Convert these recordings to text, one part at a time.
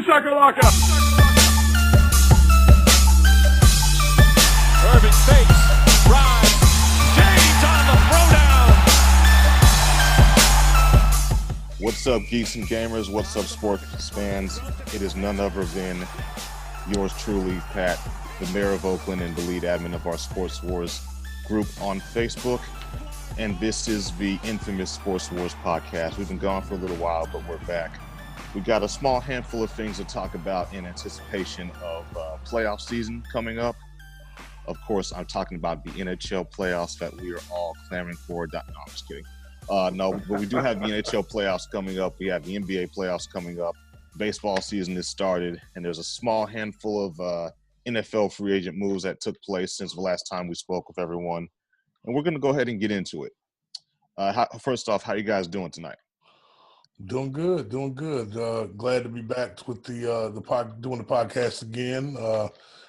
shakalaka! Irving fakes, drives, James on the throwdown. What's up, geeks and gamers? What's up, sports fans? It is none other than yours truly, Pat, the mayor of Oakland and the lead admin of our Sports Wars group on Facebook. And this is the infamous Sports Wars podcast. We've been gone for a little while, but we're back. We've got a small handful of things to talk about in anticipation of playoff season coming up. Of course, I'm talking about the NHL playoffs that we are all clamoring for. No, I'm just kidding. No, but we do have the NHL playoffs coming up. We have the NBA playoffs coming up. Baseball season is started, and there's a small handful of NFL free agent moves that took place since the last time we spoke with everyone. And we're going to go ahead and get into it. First off, how you guys doing tonight? Doing good. Glad to be back with doing the podcast again.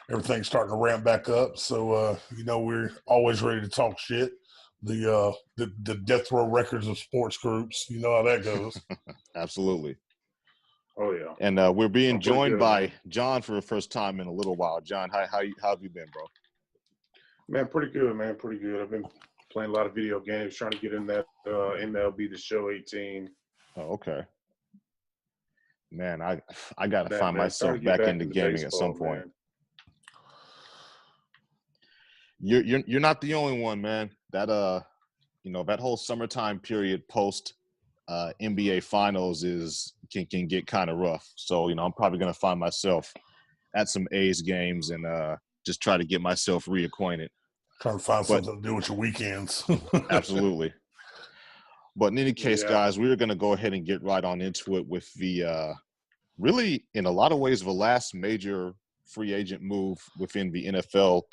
Everything's starting to ramp back up, so we're always ready to talk shit. The death row records of sports groups, you know how that goes. Absolutely. Oh, yeah. And we're being joined by John for the first time in a little while. John, how have you been, bro? Man, pretty good, man. Pretty good. I've been playing a lot of video games, trying to get in that MLB The Show 18. Oh, okay. Man, I got to find myself back into gaming at some point. Man. You're not the only one, man. That that whole summertime period post NBA Finals can get kind of rough. So I'm probably gonna find myself at some A's games and just try to get myself reacquainted. Trying to find something to do with your weekends. Absolutely. But in any case, guys, we're going to go ahead and get right on into it with the really, in a lot of ways, the last major free agent move within the NFL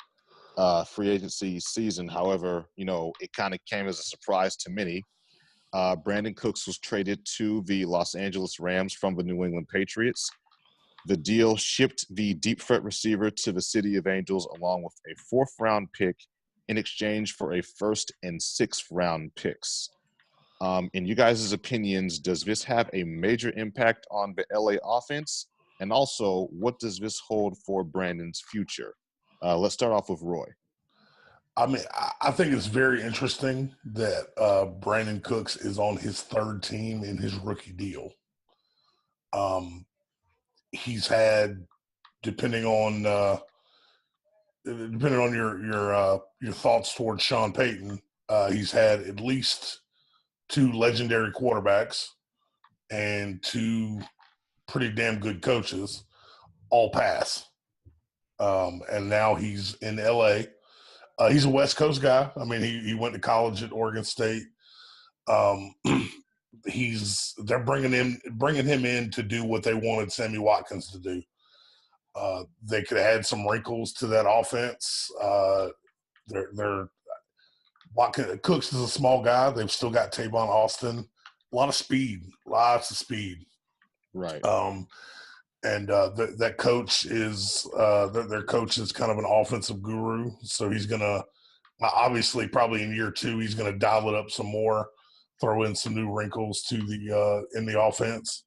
free agency season. However, it kind of came as a surprise to many. Brandon Cooks was traded to the Los Angeles Rams from the New England Patriots. The deal shipped the deep threat receiver to the City of Angels along with a fourth-round pick in exchange for a first and sixth-round picks. In you guys' opinions, does this have a major impact on the LA offense? And also, what does this hold for Brandon's future? Let's start off with Roy. I mean, I think it's very interesting that Brandon Cooks is on his third team in his rookie deal. He's had, depending on your thoughts towards Sean Payton, he's had at least two legendary quarterbacks and two pretty damn good coaches all pass. And now he's in LA. He's a West Coast guy. I mean, he went to college at Oregon State. They're bringing him in to do what they wanted Sammy Watkins to do. They could have had some wrinkles to that offense. Cooks is a small guy. They've still got Tavon Austin. Lots of speed. Right. That coach is their coach is kind of an offensive guru. So he's gonna obviously probably in year two he's gonna dial it up some more, throw in some new wrinkles to in the offense,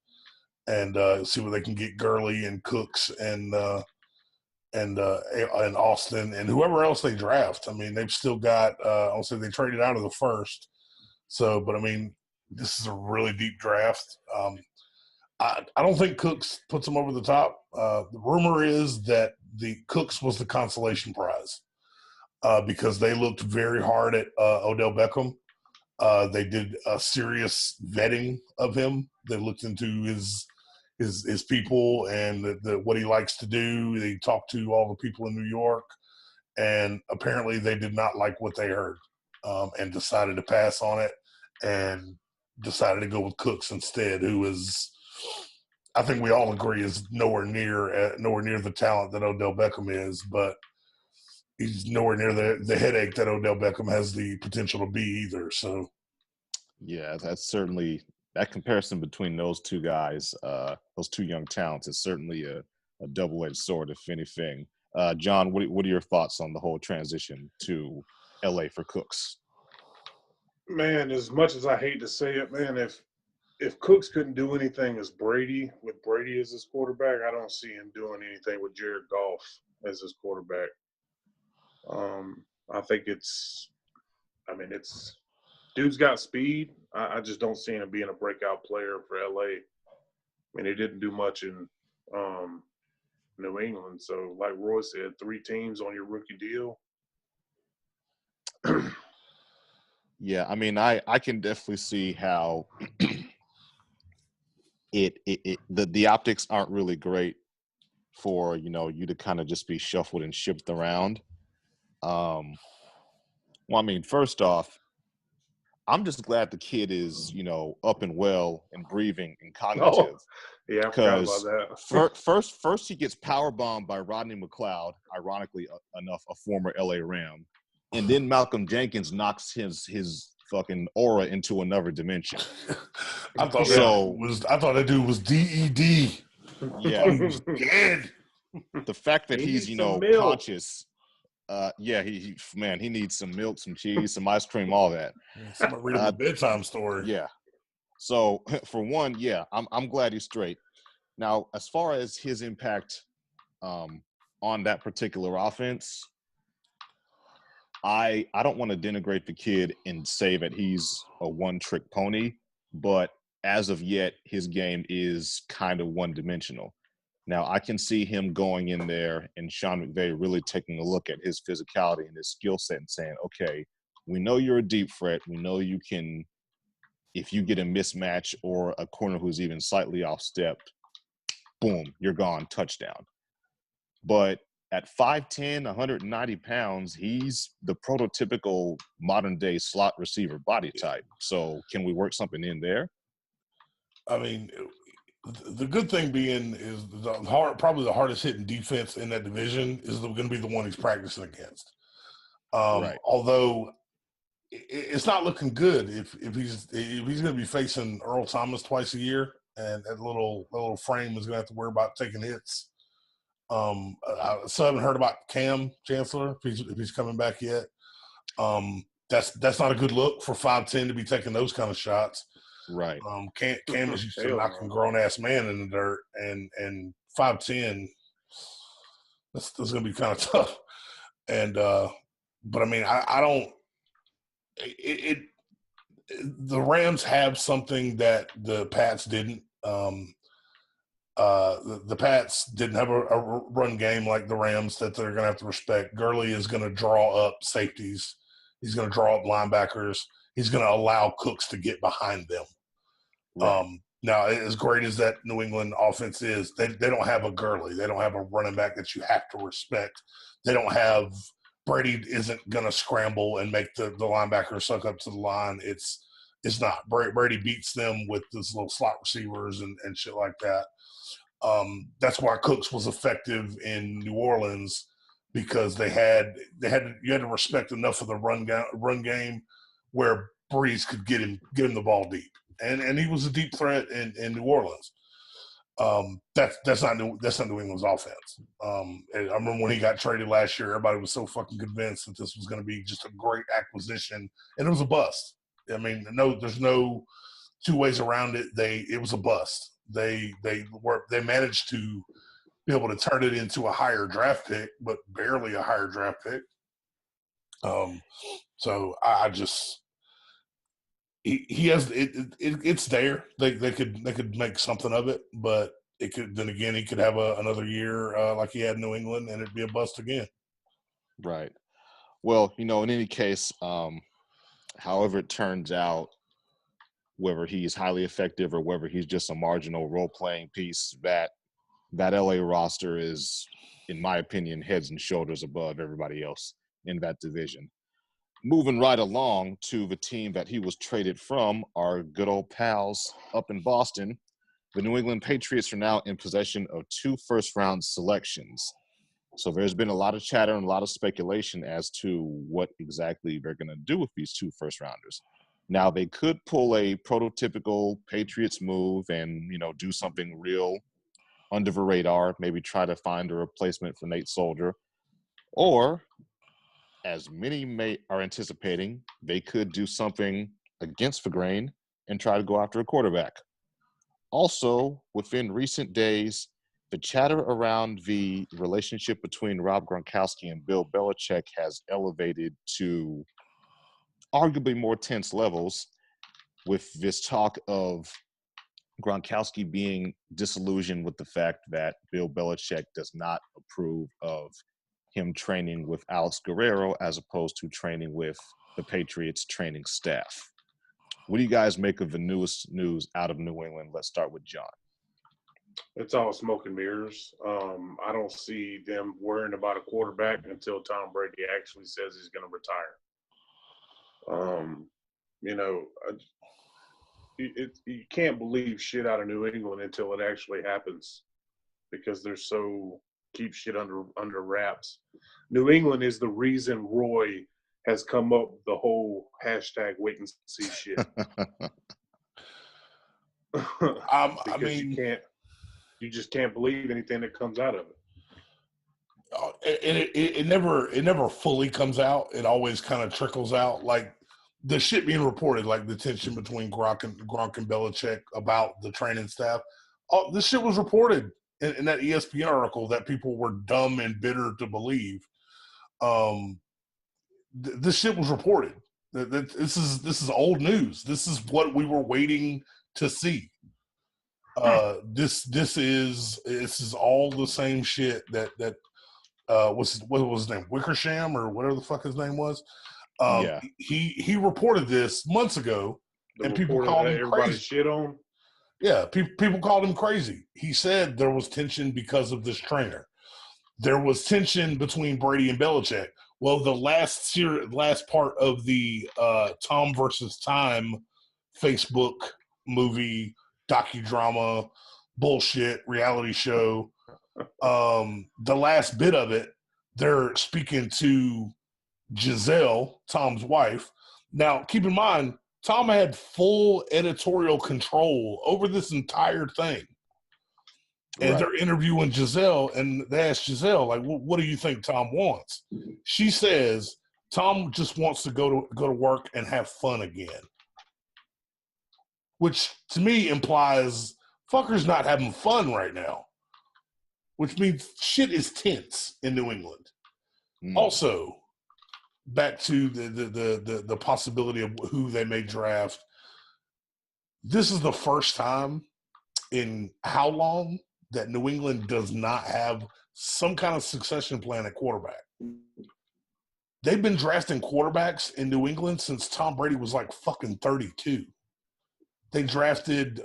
and see what they can get Gurley and Cooks and Austin and whoever else they draft. I mean, they've still got I'll say they traded out of the first. So, but I mean, this is a really deep draft. I don't think Cooks puts them over the top. The rumor is that the Cooks was the consolation prize because they looked very hard at Odell Beckham. They did a serious vetting of him. They looked into his people and what he likes to do. They talked to all the people in New York, and apparently they did not like what they heard and decided to pass on it and decided to go with Cooks instead, who is, I think we all agree, is nowhere near the talent that Odell Beckham is, but he's nowhere near the headache that Odell Beckham has the potential to be either. So, yeah, that's certainly that comparison between those two guys, those two young talents, is certainly a double-edged sword, if anything. John, what are your thoughts on the whole transition to LA for Cooks? Man, as much as I hate to say it, man, if if Cooks couldn't do anything as Brady, with Brady as his quarterback, I don't see him doing anything with Jared Goff as his quarterback. I think it's dude's got speed. I just don't see him being a breakout player for LA. I mean, he didn't do much in New England. So, like Roy said, 3 teams on your rookie deal. Yeah, I mean, I can definitely see how the optics aren't really great for you to kind of just be shuffled and shipped around. Well, I mean, first off, I'm just glad the kid is up and well and breathing and cognitive. Oh, yeah, I forgot about Because that. first he gets power bombed by Rodney McLeod, ironically enough, a former LA Ram, and then Malcolm Jenkins knocks his fucking aura into another dimension. I thought that dude was DED. Yeah, I thought he was dead. the fact that He he's needs some milk. conscious. Yeah, he needs some milk, some cheese, some ice cream, all that. Somebody read him a bedtime story. Yeah. So for one, yeah, I'm glad he's straight. Now, as far as his impact on that particular offense, I don't want to denigrate the kid and say that he's a one-trick pony, but as of yet, his game is kind of one-dimensional. Now, I can see him going in there and Sean McVay really taking a look at his physicality and his skill set and saying, okay, we know you're a deep threat. We know you can, if you get a mismatch or a corner who's even slightly off step, boom, you're gone, touchdown. But at 5'10", 190 pounds, he's the prototypical modern-day slot receiver body type. So can we work something in there? I mean, the good thing being is probably the hardest hitting defense in that division is going to be the one he's practicing against. Right. Although it's not looking good if he's going to be facing Earl Thomas twice a year, and that little frame is going to have to worry about taking hits. I still haven't heard about Cam Chancellor if he's coming back yet. That's not a good look for 5'10" to be taking those kind of shots. Right. Cam is used to knocking grown ass man in the dirt, and 5'10", that's going to be kind of tough. And but I mean, I don't. The Rams have something that the Pats didn't. The Pats didn't have a run game like the Rams that they're going to have to respect. Gurley is going to draw up safeties. He's going to draw up linebackers. He's going to allow Cooks to get behind them. Right. Now, as great as that New England offense is, they don't have a Gurley. They don't have a running back that you have to respect. They don't have – Brady isn't going to scramble and make the linebacker suck up to the line. It's not. Brady beats them with those little slot receivers and shit like that. That's why Cooks was effective in New Orleans, because you had to respect enough of the run game where Breeze could get him the ball deep, and he was a deep threat in New Orleans. That's not New England's offense. And I remember when he got traded last year, everybody was so fucking convinced that this was going to be just a great acquisition, and it was a bust. I mean, there's no two ways around it. It was a bust. They managed to be able to turn it into a higher draft pick, but barely a higher draft pick. So I just he has it's there. They could make something of it, but it could then again he could have another year like he had in New England, and it'd be a bust again. Right. Well, in any case, however it turns out, whether he's highly effective or whether he's just a marginal role-playing piece, that LA roster is, in my opinion, heads and shoulders above everybody else in that division. Moving right along to the team that he was traded from, our good old pals up in Boston, the New England Patriots are now in possession of 2 first-round selections. So there's been a lot of chatter and a lot of speculation as to what exactly they're going to do with these 2 first-rounders. Now, they could pull a prototypical Patriots move and, do something real under the radar, maybe try to find a replacement for Nate Soldier. Or, as many are anticipating, they could do something against the grain and try to go after a quarterback. Also, within recent days, the chatter around the relationship between Rob Gronkowski and Bill Belichick has elevated to arguably more tense levels, with this talk of Gronkowski being disillusioned with the fact that Bill Belichick does not approve of him training with Alex Guerrero as opposed to training with the Patriots training staff. What do you guys make of the newest news out of New England? Let's start with John. It's all smoke and mirrors. I don't see them worrying about a quarterback until Tom Brady actually says he's going to retire. You know, you can't believe shit out of New England until it actually happens, because they're so keep shit under wraps. New England is the reason Roy has come up with the whole hashtag wait and see shit. I Because mean, you just can't believe anything that comes out of it. it never fully comes out. It always kind of trickles out. Like the shit being reported, like the tension between Gronk and Belichick about the training staff. Oh, this shit was reported in that ESPN article that people were dumb and bitter to believe. This shit was reported. This is old news. This is what we were waiting to see. This is all the same shit that what was his name, Wickersham or whatever the fuck his name was. Yeah. He reported this months ago, and people called him crazy. Shit on. Yeah, people called him crazy. He said there was tension because of this trainer. There was tension between Brady and Belichick. Well, the last part of the Tom versus Time Facebook movie docudrama bullshit reality show, the last bit of it, they're speaking to Giselle, Tom's wife. Now, keep in mind, Tom had full editorial control over this entire thing. And Right. they're interviewing Giselle, and they ask Giselle, like, what do you think Tom wants? She says, Tom just wants to go to work and have fun again. Which, to me, implies fucker's not having fun right now. Which means shit is tense in New England. Also, back to the possibility of who they may draft. This is the first time in how long that New England does not have some kind of succession plan at quarterback. They've been drafting quarterbacks in New England since Tom Brady was like fucking 32. They drafted,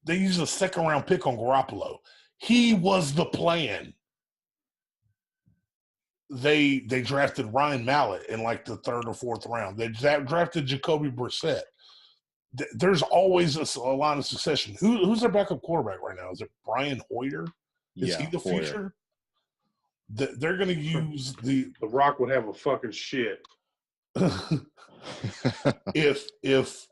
they used a second-round pick on Garoppolo. He was the plan. They drafted Ryan Mallett in like the third or fourth round. They drafted Jacoby Brissett. There's always a line of succession. Who's their backup quarterback right now? Is it Brian Hoyer? Is he the Hoyer. future? They're going to use the Rock would have a fucking shit. if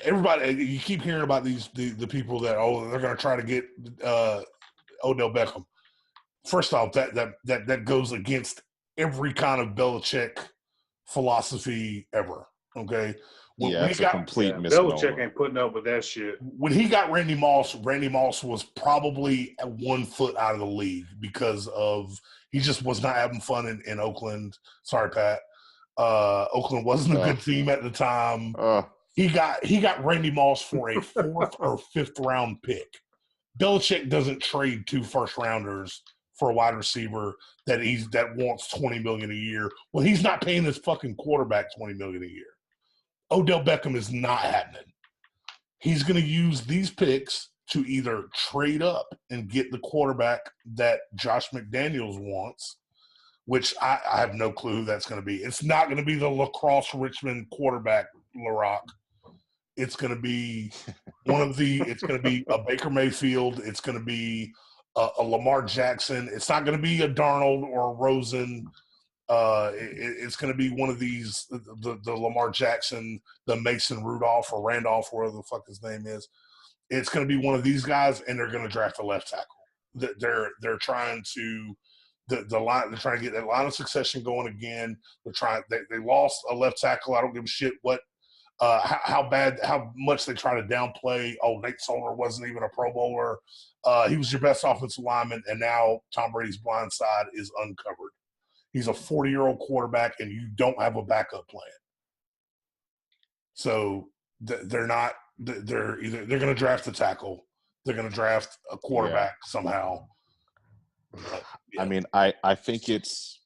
everybody, you keep hearing about the people that they're going to try to get Odell Beckham. First off, that goes against every kind of Belichick philosophy ever. Okay. It's a complete misnomer. Belichick ain't putting up with that shit. When he got Randy Moss was probably at 1 foot out of the league because of he just was not having fun in Oakland. Sorry, Pat. Oakland wasn't a good team at the time. He got Randy Moss for a 4th or 5th round pick. Belichick doesn't trade 2 first-rounders for a wide receiver that wants $20 million a year. Well, he's not paying his fucking quarterback $20 million a year. Odell Beckham is not happening. He's going to use these picks to either trade up and get the quarterback that Josh McDaniels wants, which I have no clue who that's going to be. It's not going to be the Lacrosse Richmond quarterback, LaRock. It's going to be it's going to be a Baker Mayfield. It's going to be a Lamar Jackson. It's not going to be a Darnold or a Rosen. It's going to be one of these, the Lamar Jackson, the Mason Rudolph or Randolph, or whatever the fuck his name is. It's going to be one of these guys, and they're going to draft a left tackle. They're trying to they're trying to get that line of succession going again. They lost a left tackle. I don't give a shit what how much they try to downplay. Oh, Nate Solder wasn't even a Pro Bowler. He was your best offensive lineman, and now Tom Brady's blind side is uncovered. He's a 40-year-old quarterback, and you don't have a backup plan. So they're not. They're going to draft a tackle. They're going to draft a quarterback somehow. But, I mean, I think it's,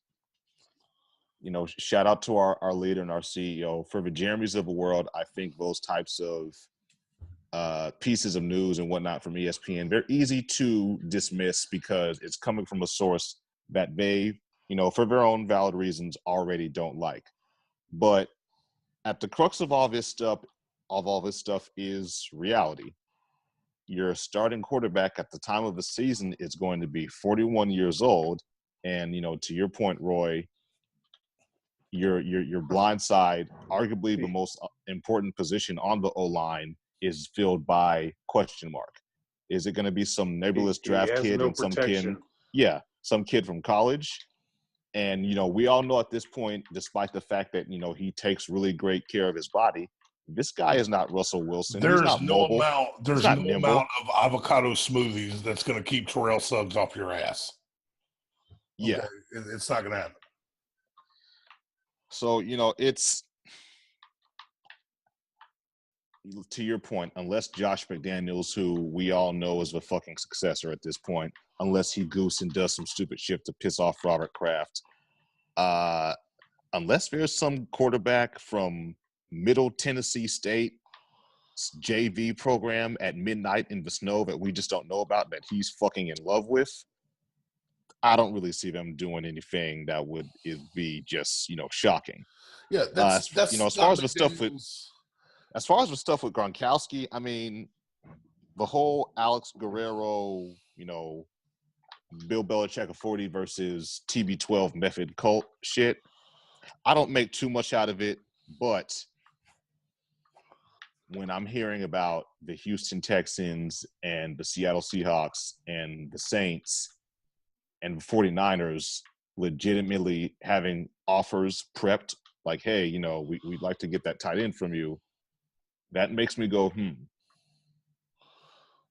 shout out to our leader and our CEO. For the Jeremys of the world, I think those types of pieces of news and whatnot from ESPN, they're easy to dismiss because it's coming from a source that they, for their own valid reasons, already don't like. But at the crux of all this stuff is reality. Your starting quarterback at the time of the season is going to be 41 years old, and to your point, Roy, your blind side, arguably the most important position on the O-line, is filled by question mark. Is it going to be some nebulous draft kid and some kid from college? And we all know at this point, despite the fact that he takes really great care of his body, this guy is not Russell Wilson. There's He's not no mobile. amount of avocado smoothies that's going to keep Terrell Suggs off your ass. Yeah, okay? It's not going to happen. So it's, to your point, unless Josh McDaniels, who we all know is the fucking successor at this point, unless he goose and does some stupid shit to piss off Robert Kraft, unless there's some quarterback from Middle Tennessee State JV program at midnight in the snow that we just don't know about that he's fucking in love with, I don't really see them doing anything that would be just shocking. Yeah, that's as far as the stuff with Gronkowski, I mean, the whole Alex Guerrero, Bill Belichick of 40 versus TB12 method cult shit, I don't make too much out of it, but when I'm hearing about the Houston Texans and the Seattle Seahawks and the Saints and the 49ers legitimately having offers prepped, like, hey, we'd like to get that tight end from you, that makes me go,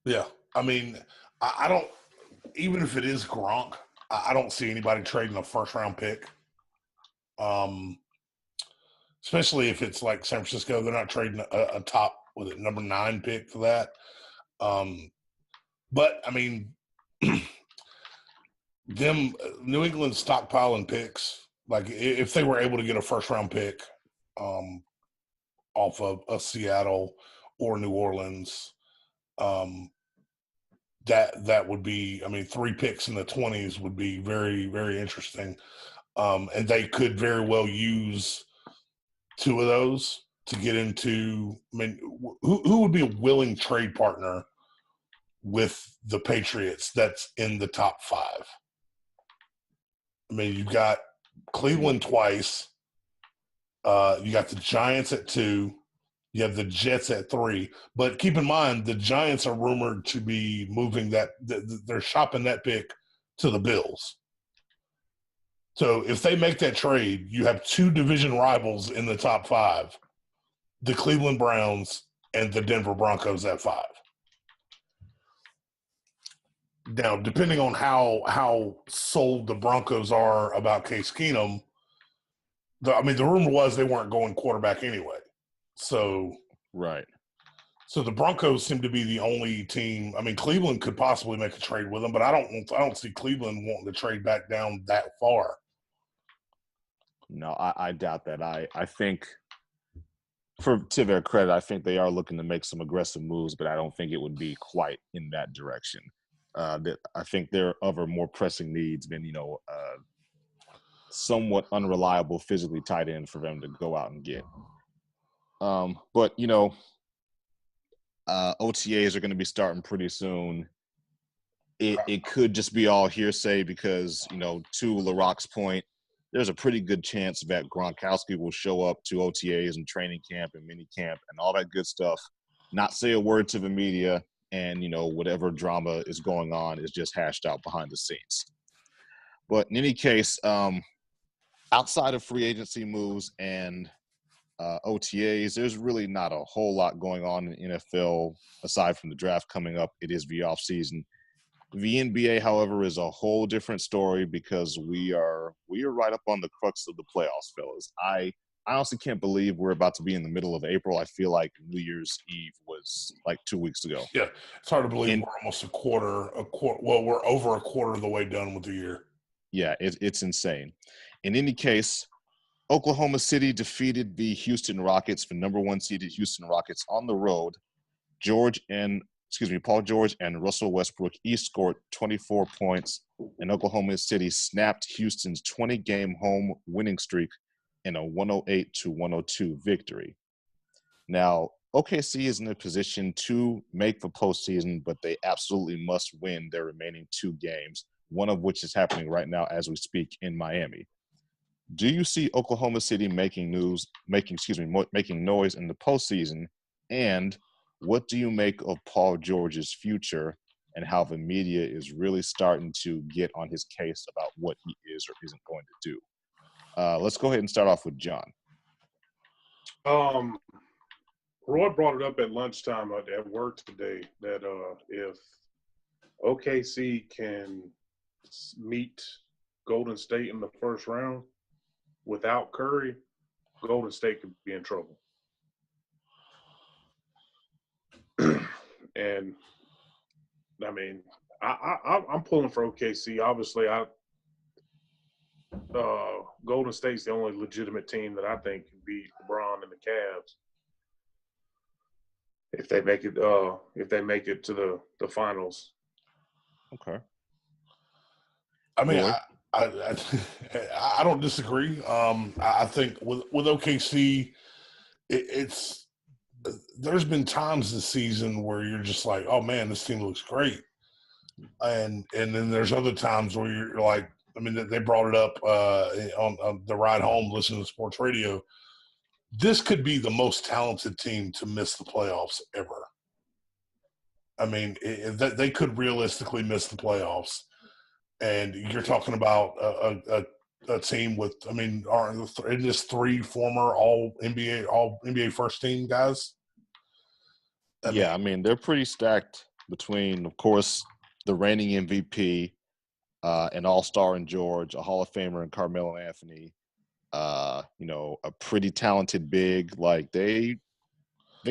Yeah, I mean, I don't, even if it is Gronk, I don't see anybody trading a first-round pick. Especially if it's like San Francisco, they're not trading a top number 9 pick for that. But I mean, New England stockpiling picks. Like if they were able to get a first-round pick off of a Seattle or New Orleans, that would be. I mean, 3 picks in the 20s would be very, very interesting, and they could very well use 2 of those to get into. I mean, who would be a willing trade partner with the Patriots that's in the top 5? I mean, you've got Cleveland twice. You got the Giants at 2. You have the Jets at 3. But keep in mind, the Giants are rumored to be moving that. They're shopping that pick to the Bills. So if they make that trade, you have 2 division rivals in the top 5, the Cleveland Browns and the Denver Broncos at 5. Now, depending on how sold the Broncos are about Case Keenum, the rumor was they weren't going quarterback anyway. So right. So the Broncos seem to be the only team. I mean, Cleveland could possibly make a trade with them, but I don't see Cleveland wanting to trade back down that far. No, I doubt that. I think, to their credit, I think they are looking to make some aggressive moves, but I don't think it would be quite in that direction. I think there are other more pressing needs than, somewhat unreliable physically tight end for them to go out and get. But, OTAs are going to be starting pretty soon. It could just be all hearsay because, to LaRock's point, there's a pretty good chance that Gronkowski will show up to OTAs and training camp and mini camp and all that good stuff, not say a word to the media, and, whatever drama is going on is just hashed out behind the scenes. But in any case, outside of free agency moves and OTAs. There's really not a whole lot going on in NFL aside from the draft coming up. It is the off season. The NBA, however, is a whole different story because we are right up on the crux of the playoffs, fellas. I honestly can't believe we're about to be in the middle of April. I feel like New Year's Eve was like 2 weeks ago. Yeah, it's hard to believe we're almost a quarter. Well, we're over a quarter of the way done with the year. Yeah, it's insane. In any case, Oklahoma City defeated the Houston Rockets, the number 1 seeded Houston Rockets, on the road. Paul George and Russell Westbrook each scored 24 points, and Oklahoma City snapped Houston's 20-game home winning streak in a 108-102 victory. Now, OKC is in a position to make the postseason, but they absolutely must win their remaining 2 games, one of which is happening right now as we speak in Miami. Do you see Oklahoma City making noise in the postseason? And what do you make of Paul George's future and how the media is really starting to get on his case about what he is or isn't going to do? Let's go ahead and start off with John. Roy brought it up at lunchtime at work today that if OKC can meet Golden State in the first round without Curry, Golden State could be in trouble. And I mean, I'm pulling for OKC. Obviously, Golden State's the only legitimate team that I think can beat LeBron and the Cavs if they make it to the finals. Okay. I mean, I don't disagree. I think with OKC, there's been times this season where you're just like, oh man, this team looks great, and then there's other times where you're like, I mean, they brought it up on the ride home listening to sports radio. This could be the most talented team to miss the playoffs ever. I mean, they could realistically miss the playoffs. And you're talking about a team with, I mean, isn't this 3 former all NBA first team guys? I mean, they're pretty stacked between, of course, the reigning MVP, an all-star in George, a Hall of Famer in Carmelo Anthony, a pretty talented big. Like they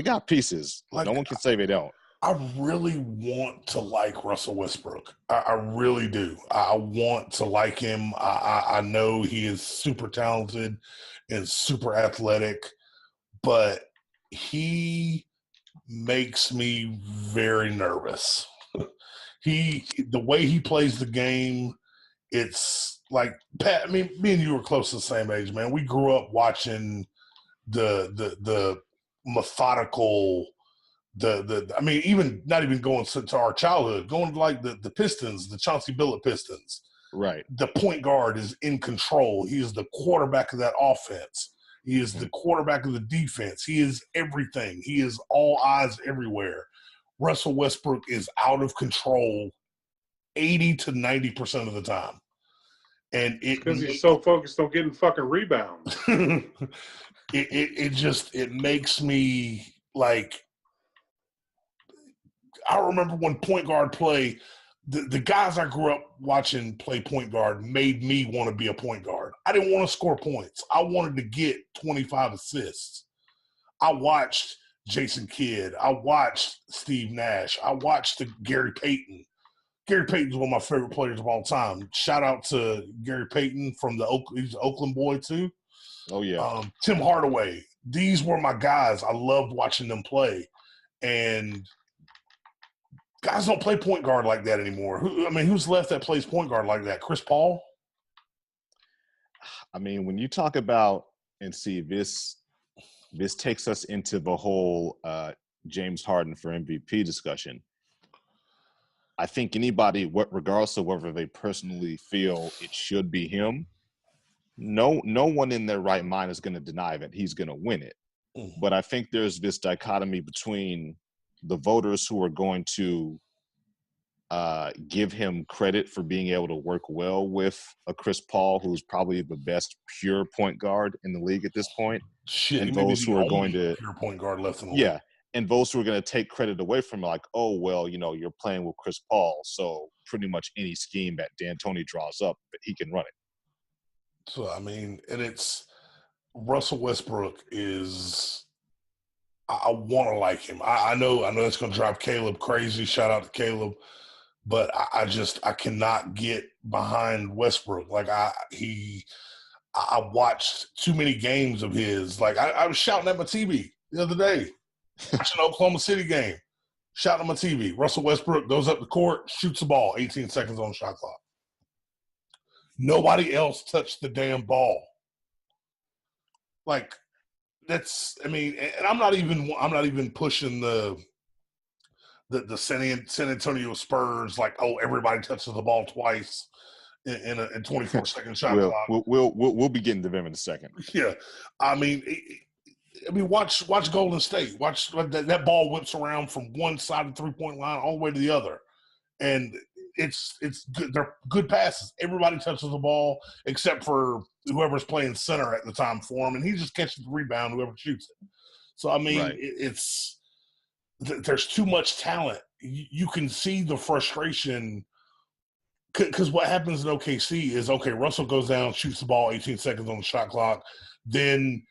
got pieces. Like, no one can say they don't. I really want to like Russell Westbrook. I really do. I want to like him. I know he is super talented and super athletic, but he makes me very nervous. The way he plays the game, it's like, Pat, I mean, me and you were close to the same age, man. We grew up watching the methodical, I mean, even not even going to our childhood, going to like the Pistons, the Chauncey Billups Pistons. Right. The point guard is in control. He is the quarterback of that offense. He is the quarterback of the defense. He is everything. He is all eyes everywhere. Russell Westbrook is out of control 80 to 90% of the time. And because he's so focused on getting fucking rebounds. it makes me like, I remember when point guard play, the guys I grew up watching play point guard made me want to be a point guard. I didn't want to score points. I wanted to get 25 assists. I watched Jason Kidd. I watched Steve Nash. I watched Gary Payton. Gary Payton's one of my favorite players of all time. Shout out to Gary Payton from he's an Oakland boy too. Oh, yeah. Tim Hardaway. These were my guys. I loved watching them play. And guys don't play point guard like that anymore. Who's left that plays point guard like that? Chris Paul? I mean, when you talk about, and see, this takes us into the whole James Harden for MVP discussion. I think anybody, regardless of whether they personally feel it should be him, no one in their right mind is going to deny that he's going to win it. Mm-hmm. But I think there's this dichotomy between the voters who are going to give him credit for being able to work well with a Chris Paul, who's probably the best pure point guard in the league at this point. Shit, And he may be those the who are only going to pure point guard left in the yeah, league. and those who are going to take credit away from like, oh well, you're playing with Chris Paul, so pretty much any scheme that D'Antoni draws up, he can run it. So I mean, and it's Russell Westbrook is. I want to like him. I know it's going to drive Caleb crazy. Shout out to Caleb, but I cannot get behind Westbrook. Like I watched too many games of his. Like I was shouting at my TV the other day, watching an Oklahoma City game, shouting at my TV. Russell Westbrook goes up the court, shoots the ball, 18 seconds on the shot clock. Nobody else touched the damn ball. Like that's, I mean, and I'm not even pushing the San Antonio Spurs like, oh, everybody touches the ball twice in a 24-second shot clock. We'll be getting to them in a second. Yeah, I mean, watch Golden State. Watch that ball whips around from one side of the 3-point line all the way to the other, and it's good. They're good passes. Everybody touches the ball except for whoever's playing center at the time for him, and he just catches the rebound. Whoever shoots it. So I mean, right. There's too much talent. You can see the frustration. Because what happens in OKC is, okay, Russell goes down, shoots the ball, 18 seconds on the shot clock. Then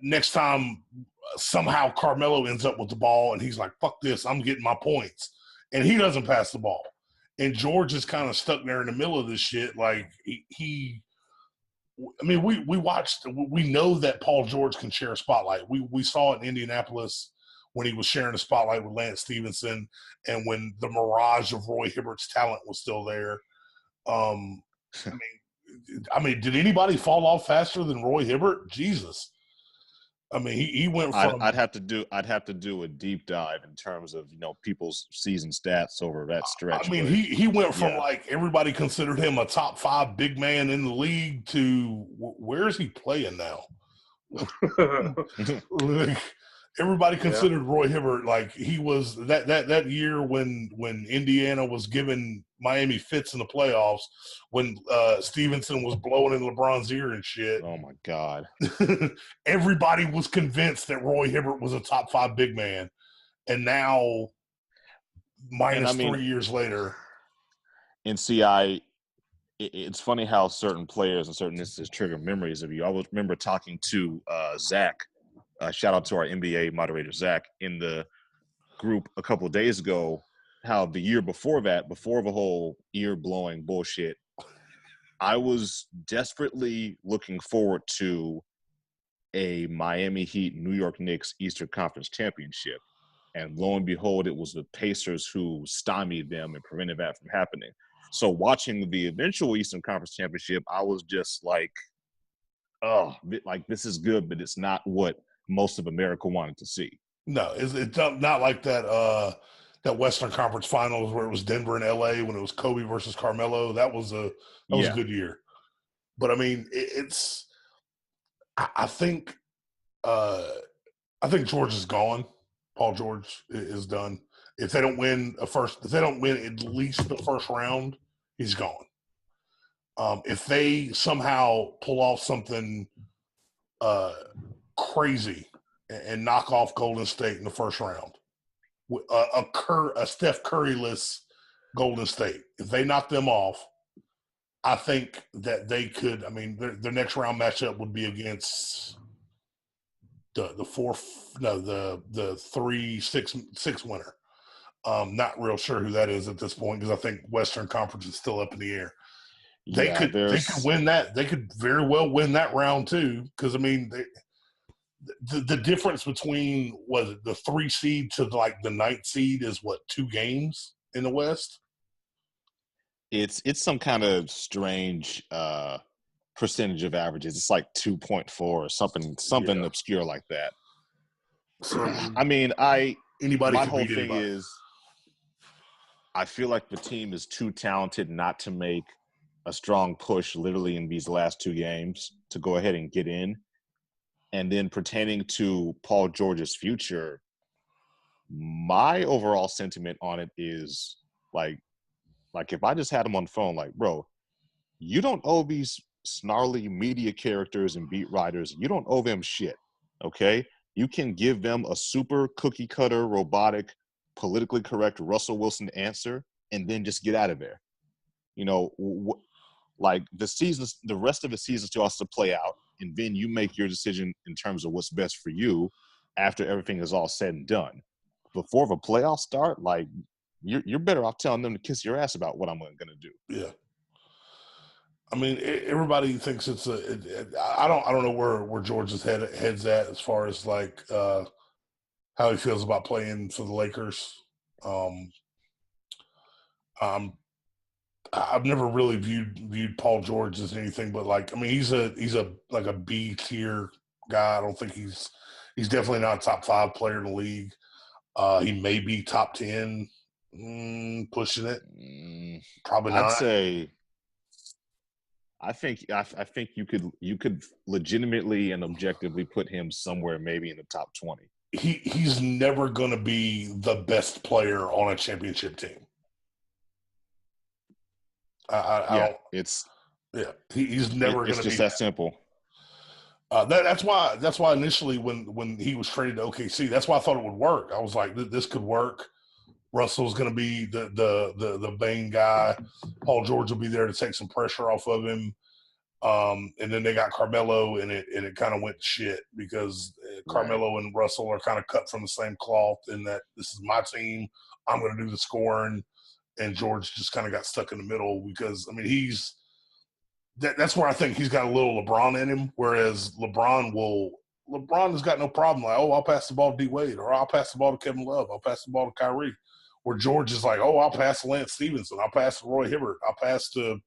next time, somehow Carmelo ends up with the ball, and he's like, fuck this, I'm getting my points. And he doesn't pass the ball. And George is kind of stuck there in the middle of this shit. Like, we know that Paul George can share a spotlight. We saw it in Indianapolis when he was sharing the spotlight with Lance Stevenson, and when the mirage of Roy Hibbert's talent was still there. I mean, did anybody fall off faster than Roy Hibbert? Jesus. I mean, he went from. I'd have to do a deep dive in terms of people's season stats over that stretch. I mean, he went from like everybody considered him a top 5 big man in the league to where is he playing now? Everybody considered Roy Hibbert like he was that year when Indiana was giving Miami fits in the playoffs, when Stevenson was blowing in LeBron's ear and shit. Oh my God! Everybody was convinced that Roy Hibbert was a top 5 big man, and now minus 3 years later. And see, it's funny how certain players and certain instances trigger memories of you. I remember talking to Zach. Shout out to our NBA moderator, Zach, in the group a couple of days ago, how the year before that, before the whole ear-blowing bullshit, I was desperately looking forward to a Miami Heat New York Knicks Eastern Conference Championship. And lo and behold, it was the Pacers who stymied them and prevented that from happening. So watching the eventual Eastern Conference Championship, I was just like, oh, like this is good, but it's not what most of America wanted to see. No, it's not like that Western Conference Finals where it was Denver and LA when it was Kobe versus Carmelo. That was a good year. But I mean, I think George is gone. Paul George is done. If they don't win at least the first round, he's gone. If they somehow pull off something crazy and knock off Golden State in the first round, a Steph Curry-less Golden State, if they knock them off, I think that they could. I mean, their next round matchup would be against the 3-6 winner. Not real sure who that is at this point because I think Western Conference is still up in the air. They could win that. They could very well win that round too. Because I mean, the difference between the 3 seed to like the 9th seed is 2 games in the West. It's some kind of strange percentage of averages. It's like 2.4 or something obscure like that. So I mean, my whole thing anybody. is, I feel like the team is too talented not to make a strong push literally in these last 2 games to go ahead and get in. And then pertaining to Paul George's future, my overall sentiment on it is Like if I just had him on the phone, like, bro, you don't owe these snarly media characters and beat writers, you don't owe them shit, okay? You can give them a super cookie cutter, robotic, politically correct Russell Wilson answer and then just get out of there. You know, like the rest of the season still has to play out, and then you make your decision in terms of what's best for you after everything is all said and done. Before the playoffs start, like, you're better off telling them to kiss your ass about what I'm going to do. Yeah. I mean, everybody thinks it's I don't know where George's head's at as far as like how he feels about playing for the Lakers. I've never really viewed Paul George as anything but like, I mean, he's a like a B tier guy. I don't think he's definitely not a top 5 player in the league. He may be top 10, pushing it. Probably not. I'd say. I think you could legitimately and objectively put him somewhere maybe in the top 20. He's never going to be the best player on a championship team. He's never going to be. It's just that simple. That's why initially when he was traded to OKC, that's why I thought it would work. I was like, this could work. Russell's going to be the main guy. Paul George will be there to take some pressure off of him. And then they got Carmelo, and it kind of went to shit because Carmelo and Russell are kind of cut from the same cloth in that this is my team. I'm going to do the scoring. And George just kind of got stuck in the middle because, I mean, that's where I think he's got a little LeBron in him, whereas LeBron has got no problem. Like, oh, I'll pass the ball to D-Wade, or I'll pass the ball to Kevin Love. I'll pass the ball to Kyrie. Where George is like, oh, I'll pass to Lance Stevenson. I'll pass to Roy Hibbert. I'll pass to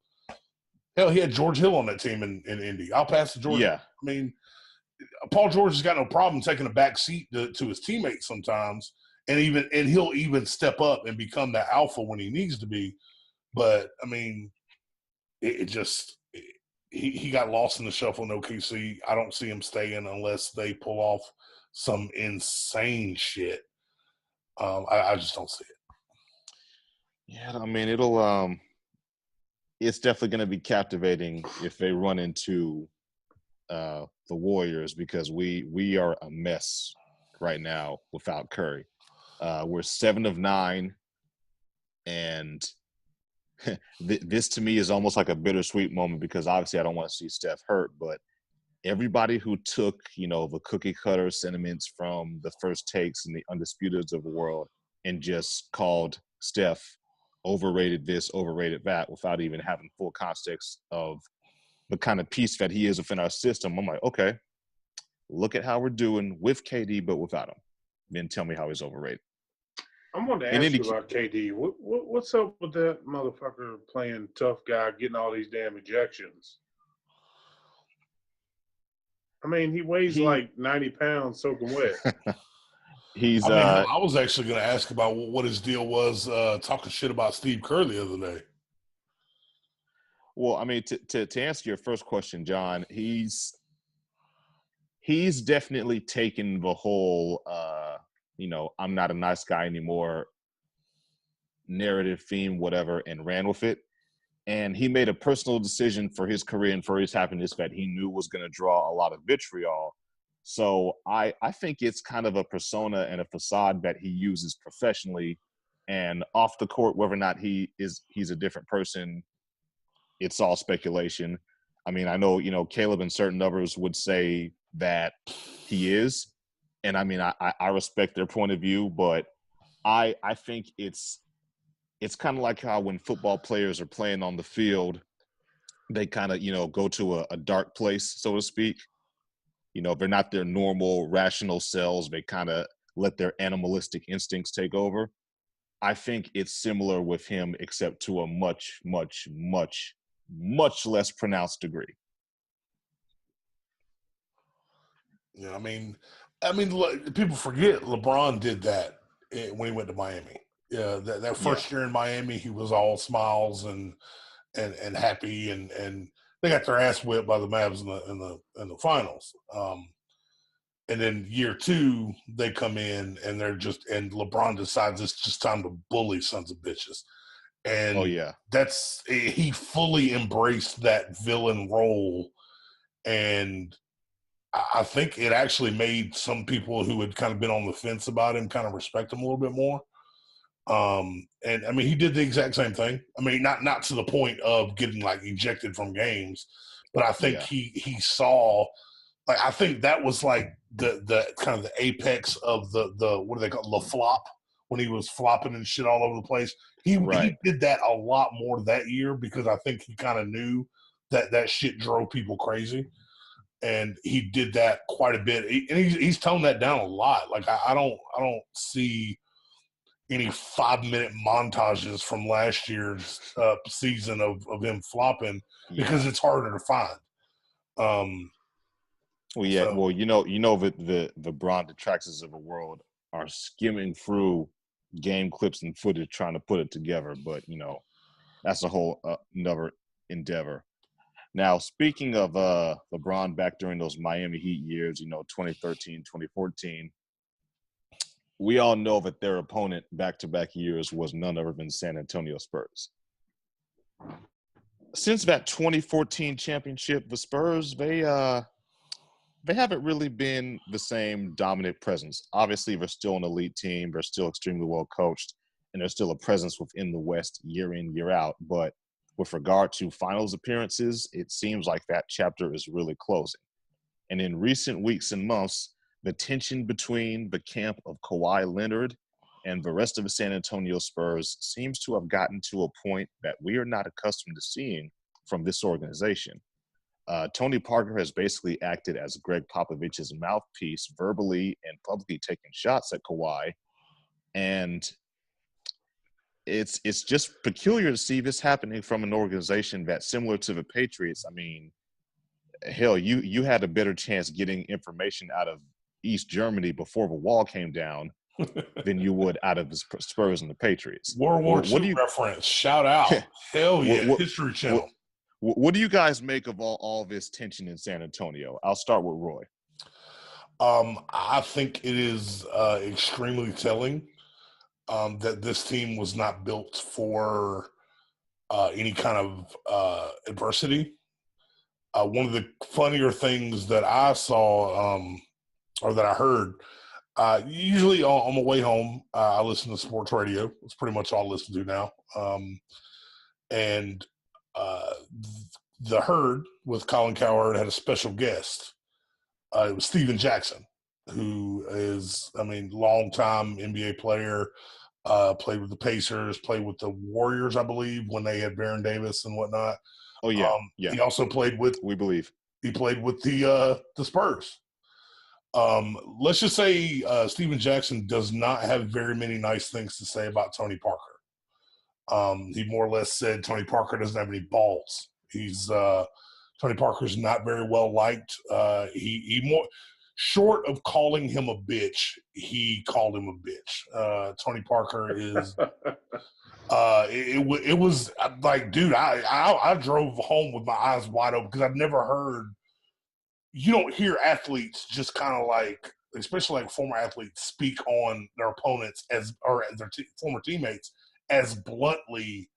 – hell, he had George Hill on that team in Indy. I'll pass to George. Yeah. I mean, Paul George has got no problem taking a back seat to his teammates sometimes, and he'll even step up and become that alpha when he needs to be. But, I mean, he got lost in the shuffle in OKC. I don't see him staying unless they pull off some insane shit. I just don't see it. Yeah, I mean, it's definitely going to be captivating if they run into the Warriors, because we are a mess right now without Curry. We're 7 of 9, and this to me is almost like a bittersweet moment because obviously I don't want to see Steph hurt, but everybody who took, the cookie cutter sentiments from the First Takes and the Undisputeds of the world and just called Steph overrated this, overrated that, without even having full context of the kind of piece that he is within our system. I'm like, okay, look at how we're doing with KD, but without him. Then tell me how he's overrated. I wanted to ask you about KD. What's up with that motherfucker playing tough guy, getting all these damn ejections? I mean, he weighs like 90 pounds soaking wet. I was actually going to ask about what his deal was talking shit about Steve Kerr the other day. Well, I mean, to answer your first question, John, he's definitely taken the whole I'm not a nice guy anymore narrative theme, whatever, and ran with it. And he made a personal decision for his career and for his happiness that he knew was going to draw a lot of vitriol. So I think it's kind of a persona and a facade that he uses professionally, and off the court, whether or not he's a different person, it's all speculation. I mean, I know, Caleb and certain others would say that he is. And I mean, I respect their point of view, but I think it's kind of like how when football players are playing on the field, they kind of, go to a dark place, so to speak. They're not their normal rational selves. They kind of let their animalistic instincts take over. I think it's similar with him, except to a much, much, much, much less pronounced degree. Yeah, I mean, people forget LeBron did that when he went to Miami. Yeah, that first year in Miami, he was all smiles and happy, and they got their ass whipped by the Mavs in the finals. And then year 2, they come in and and LeBron decides it's just time to bully sons of bitches. Oh, And yeah. he fully embraced that villain role. And I think it actually made some people who had kind of been on the fence about him kind of respect him a little bit more. And I mean, he did the exact same thing. I mean, not to the point of getting like ejected from games, but I think Yeah. he saw, like, I think that was like the kind of the apex of the what do they call it, the flop, when he was flopping and shit all over the place. He did that a lot more that year because I think he kind of knew that shit drove people crazy, and he did that quite a bit. And he's toned that down a lot. Like I don't see any 5-minute montages from last year's season of him flopping because it's harder to find. Well, yeah. Well, the Braun detractors of the world are skimming through game clips and footage trying to put it together, but that's a whole another endeavor. Now, speaking of LeBron back during those Miami Heat years, 2013, 2014, we all know that their opponent back-to-back years was none other than San Antonio Spurs. Since that 2014 championship, the Spurs, they haven't really been the same dominant presence. Obviously, they're still an elite team. They're still extremely well coached, and there's still a presence within the West year in, year out. But with regard to finals appearances, it seems like that chapter is really closing. And in recent weeks and months, the tension between the camp of Kawhi Leonard and the rest of the San Antonio Spurs seems to have gotten to a point that we are not accustomed to seeing from this organization. Tony Parker has basically acted as Greg Popovich's mouthpiece, verbally and publicly taking shots at Kawhi. And it's just peculiar to see this happening from an organization that's similar to the Patriots. I mean, hell, you had a better chance getting information out of East Germany before the wall came down than you would out of the Spurs and the Patriots. World War II reference. Shout out. Hell yeah. History Channel. What do you guys make of all this tension in San Antonio? I'll start with Roy. I think it is extremely telling that this team was not built for any kind of adversity. One of the funnier things that I saw or that I heard, usually on my way home, I listen to sports radio. It's pretty much all I listen to now. And the Herd with Colin Cowherd had a special guest. It was Steven Jackson, who is, longtime NBA player, played with the Pacers, played with the Warriors, I believe, when they had Baron Davis and whatnot. Oh, yeah. He also played with – we believe. He played with the Spurs. Let's just say Steven Jackson does not have very many nice things to say about Tony Parker. He more or less said Tony Parker doesn't have any balls. Tony Parker's not very well liked. He more short of calling him a bitch, he called him a bitch. Tony Parker is. It was like, dude, I drove home with my eyes wide open because I've never heard. You don't hear athletes just kind of like, especially like former athletes, speak on their opponents or their former teammates as bluntly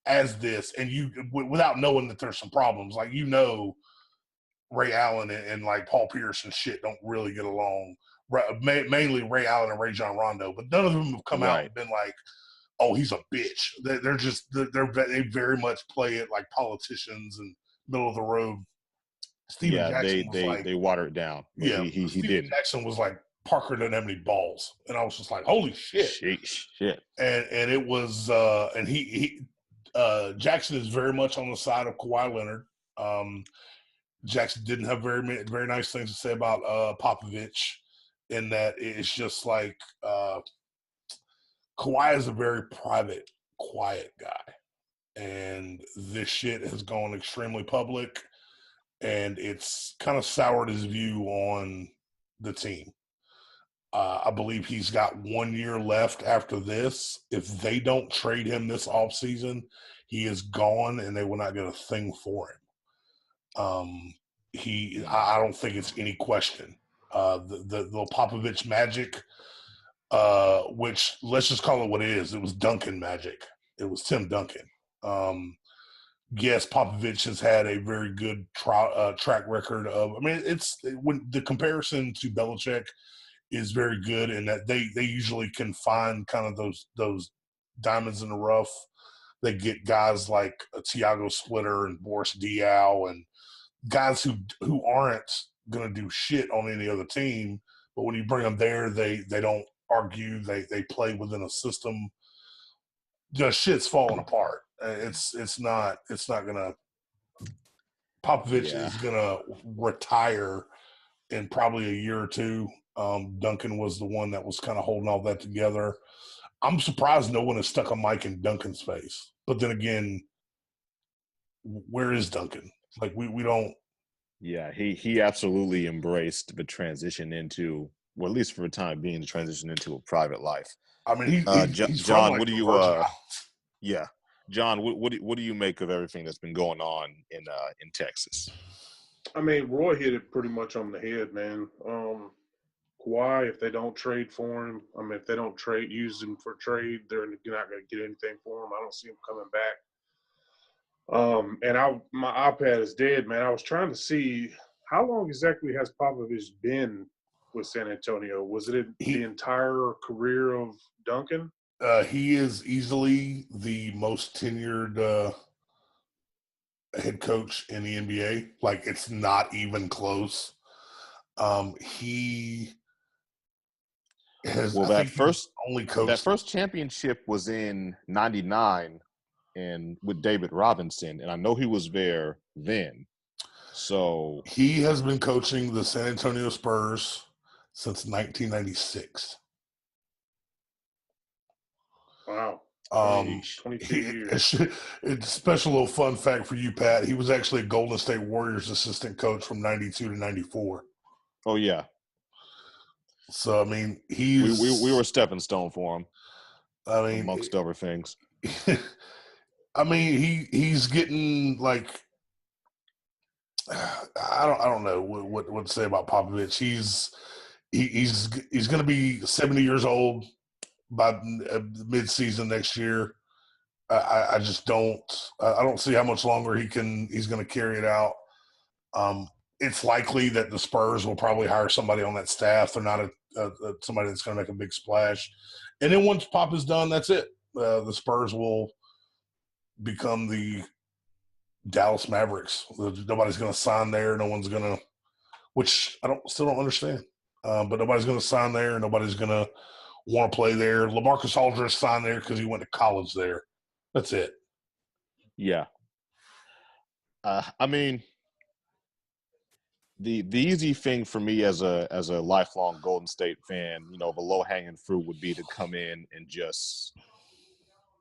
as this, and without knowing that there's some problems. Like, Ray Allen and like Paul Pierce and shit don't really get along. Mainly Ray Allen and Rajon Rondo, but none of them have come out and been like, "Oh, he's a bitch." They very much play it like politicians and middle of the road. Steven Jackson they water it down. Yeah, he Steven didn't. Jackson was like, Parker doesn't have any balls, and I was just like, holy shit. Shit. And it was and he Jackson is very much on the side of Kawhi Leonard. Jackson didn't have very nice things to say about Popovich, in that it's just like Kawhi is a very private, quiet guy, and this shit has gone extremely public, and it's kind of soured his view on the team. I believe he's got 1 year left after this. If they don't trade him this offseason, he is gone, and they will not get a thing for him. I don't think it's any question. The Popovich magic, which let's just call it what it is. It was Duncan magic. it was Tim Duncan. Yes, Popovich has had a very good track record of. I mean, it's when the comparison to Belichick is very good in that they usually can find kind of those diamonds in the rough. They get guys like Thiago Splitter and Boris Diaw and guys who aren't going to do shit on any other team. But when you bring them there, they don't argue. They play within a system. Just shit's falling apart. It's not gonna. Popovich is gonna retire in probably a year or two. Duncan was the one that was kind of holding all that together. I'm surprised no one has stuck a mic in Duncan's face. But then again, where is Duncan? Like we don't. Yeah, he absolutely embraced the transition into, well, at least for the time being, the transition into a private life. I mean, he's John, from, what do you? Yeah, John, what do you make of everything that's been going on in Texas? I mean, Roy hit it pretty much on the head, man. Kawhi, if they don't trade for him, I mean, if they don't use him for trade, they're not going to get anything for him. I don't see him coming back. And my iPad is dead, man. I was trying to see how long exactly has Popovich been with San Antonio? Was it the entire career of Duncan? He is easily the most tenured head coach in the NBA. Like, it's not even close. He has. Well, that first championship was in '99. And with David Robinson, and I know he was there then. So he has been coaching the San Antonio Spurs since 1996. Wow. 22 years. It's a special little fun fact for you, Pat. He was actually a Golden State Warriors assistant coach from 92 to 94. Oh, yeah. So, I mean, we were a stepping stone for him. I mean, amongst other things. I mean, he's getting like I don't know what to say about Popovich. He's going to be 70 years old by mid-season next year. I just don't see how much longer he's going to carry it out. It's likely that the Spurs will probably hire somebody on that staff. They're not somebody that's going to make a big splash. And then once Pop is done, that's it. The Spurs will become the Dallas Mavericks. Nobody's going to sign there. No one's going to, which I still don't understand. But nobody's going to sign there. Nobody's going to want to play there. LaMarcus Aldridge signed there because he went to college there. That's it. Yeah. I mean, the easy thing for me as a lifelong Golden State fan, the low hanging fruit would be to come in and just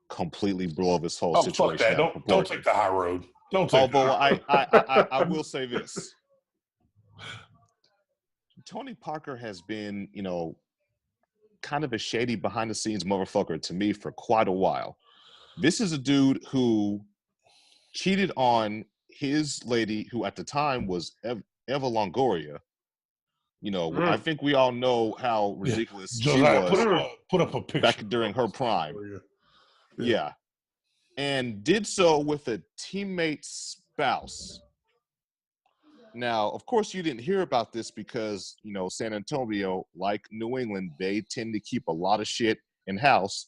completely blow this whole situation. Fuck that. Don't take the high road. Although I will say this. Tony Parker has been, kind of a shady behind the scenes motherfucker to me for quite a while. This is a dude who cheated on his lady, who at the time was Eva Longoria. I think we all know how ridiculous she was. Put up a picture back during her prime. Yeah. And did so with a teammate's spouse. Now, of course, you didn't hear about this because, San Antonio, like New England, they tend to keep a lot of shit in-house.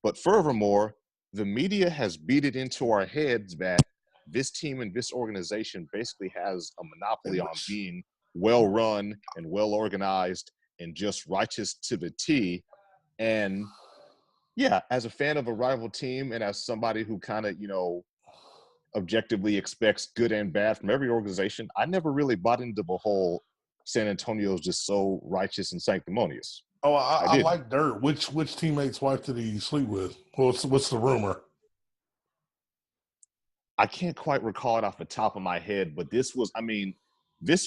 But furthermore, the media has beat it into our heads that this team and this organization basically has a monopoly on being well-run and well-organized and just righteous to the T. And yeah, as a fan of a rival team and as somebody who kind of, objectively expects good and bad from every organization, I never really bought into the whole San Antonio's just so righteous and sanctimonious. Oh, I like dirt. Which teammate's wife did he sleep with? What's the rumor? I can't quite recall it off the top of my head, but this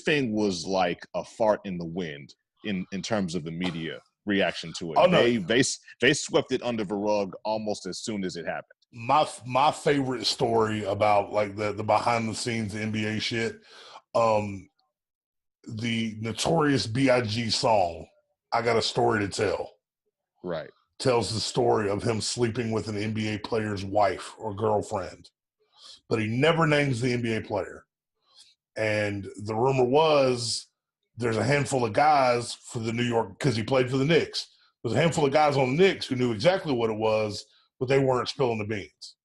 thing was like a fart in the wind in terms of the media reaction to it. Oh, no. They swept it under the rug almost as soon as it happened. My favorite story about like the behind the scenes NBA shit, the Notorious B.I.G. song, I Got a Story to Tell. Right. tells the story of him sleeping with an NBA player's wife or girlfriend, but he never names the NBA player. And the rumor was there's a handful of guys for the New York, because he played for the Knicks. There's a handful of guys on the Knicks who knew exactly what it was, but they weren't spilling the beans.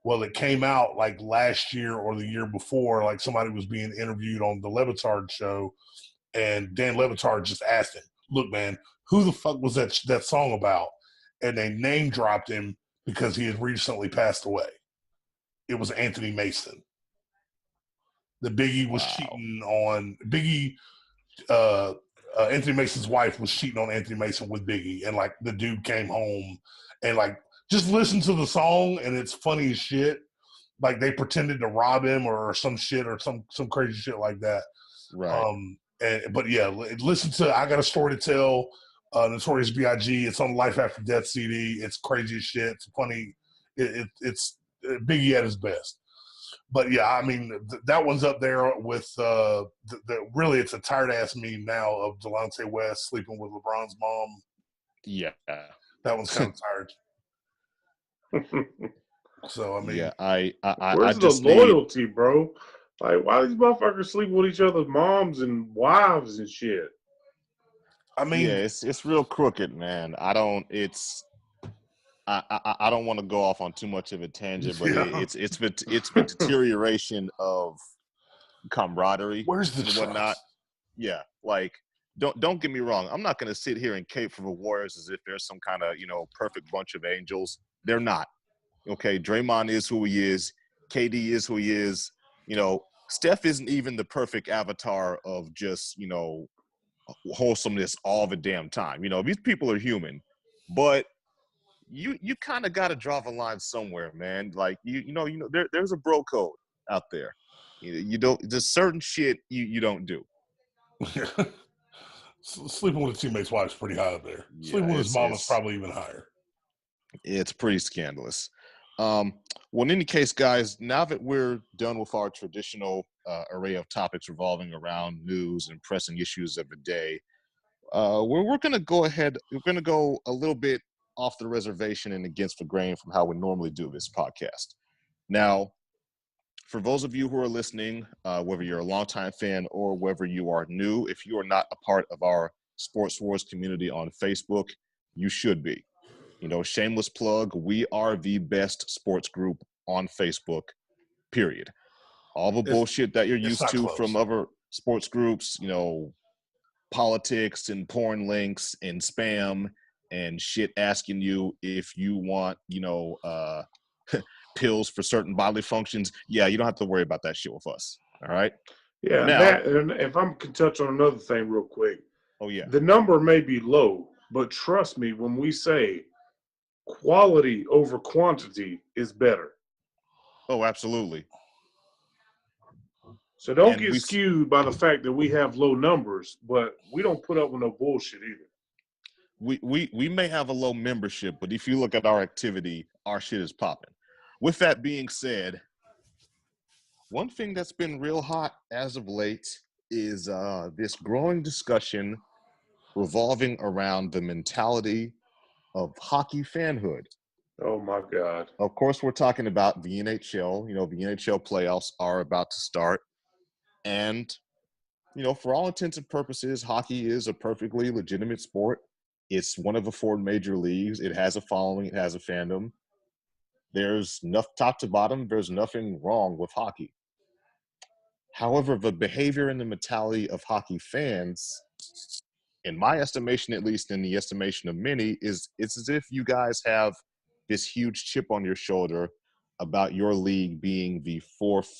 Well, it came out like last year or the year before, like somebody was being interviewed on the Levitard show, and Dan Levitard just asked him, "Look, man, who the fuck was that song about?" And they name dropped him because he had recently passed away. It was Anthony Mason. The Biggie was cheating on Biggie. Anthony Mason's wife was cheating on Anthony Mason with Biggie, and like the dude came home and like just listen to the song, and it's funny as shit. Like they pretended to rob him or some shit or some crazy shit like that. Right. But yeah, listen to I Got a Story to Tell, Notorious B.I.G. It's on Life After Death CD. It's crazy as shit. It's funny. It's Biggie at his best. But yeah, I mean that one's up there with really it's a tired ass meme now of Delonte West sleeping with LeBron's mom. Yeah. That one's kind of tired. So I mean, Yeah, I where's the loyalty, bro? Like, why these motherfuckers sleeping with each other's moms and wives and shit? I mean, yeah, it's real crooked, man. I don't want to go off on too much of a tangent, but it's the deterioration of camaraderie. Where's the and whatnot? trust? Yeah, like don't get me wrong. I'm not going to sit here and cape for the Warriors as if they're some kind of perfect bunch of angels. They're not. Okay, Draymond is who he is. KD is who he is. Steph isn't even the perfect avatar of just wholesomeness all the damn time. These people are human, but you kind of got to draw the line somewhere, man. Like there's a bro code out there. You don't. There's certain shit you don't do. Sleeping with a teammate's wife is pretty high up there. Yeah, Sleeping with his mom is probably even higher. It's pretty scandalous. Well, in any case, guys, now that we're done with our traditional array of topics revolving around news and pressing issues of the day, we're going to go ahead. We're going to go a little bit off the reservation and against the grain from how we normally do this podcast. Now, for those of you who are listening, whether you're a longtime fan or whether you are new, if you are not a part of our Sports Wars community on Facebook, you should be. Shameless plug, we are the best sports group on Facebook, period. All the bullshit that you're used to from other sports groups, politics and porn links and spam and shit asking you if you want, pills for certain bodily functions. Yeah, you don't have to worry about that shit with us. All right? Yeah, now, and if I can touch on another thing real quick. Oh, yeah. The number may be low, but trust me when we say quality over quantity is better. Oh, absolutely. So don't get skewed by the fact that we have low numbers, but we don't put up with no bullshit either. We may have a low membership, but if you look at our activity, our shit is popping. With that being said, one thing that's been real hot as of late is this growing discussion revolving around the mentality of hockey fanhood. Oh, my God. Of course, we're talking about the NHL. The NHL playoffs are about to start. And, for all intents and purposes, hockey is a perfectly legitimate sport. It's one of the 4 major leagues. It has a following. It has a fandom. There's top to bottom. There's nothing wrong with hockey. However, the behavior and the mentality of hockey fans, in my estimation, at least in the estimation of many, it's as if you guys have this huge chip on your shoulder about your league being the 4th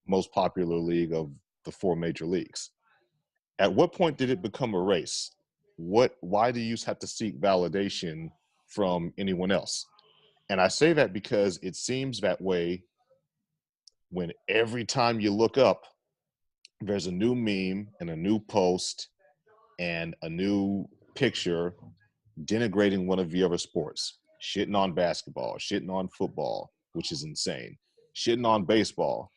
most popular league of the 4 major leagues. At what point did it become a race? Why do you have to seek validation from anyone else? And I say that because it seems that way when every time you look up, there's a new meme and a new post and a new picture denigrating one of the other sports, shitting on basketball, shitting on football, which is insane, shitting on baseball.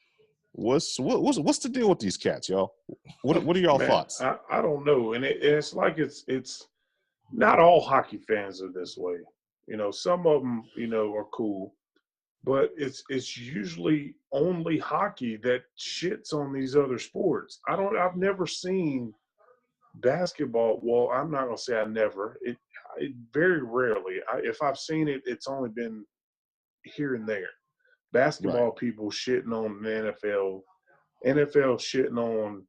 What's the deal with these cats, y'all? What are y'all thoughts? I don't know, and it's like it's not all hockey fans are this way. Some of them, are cool, but it's usually only hockey that shits on these other sports. I've never seen basketball. Well, I'm not gonna say I never. It very rarely. If I've seen it, it's only been here and there. Right. Basketball people shitting on the NFL shitting on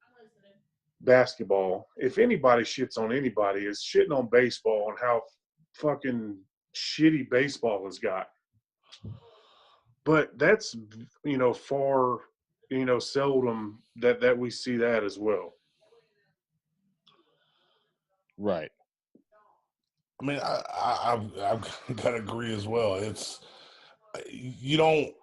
basketball. If anybody shits on anybody, it's shitting on baseball and how fucking shitty baseball has got. But that's far seldom that we see that as well. Right. I mean, I've got to agree as well. It's you don't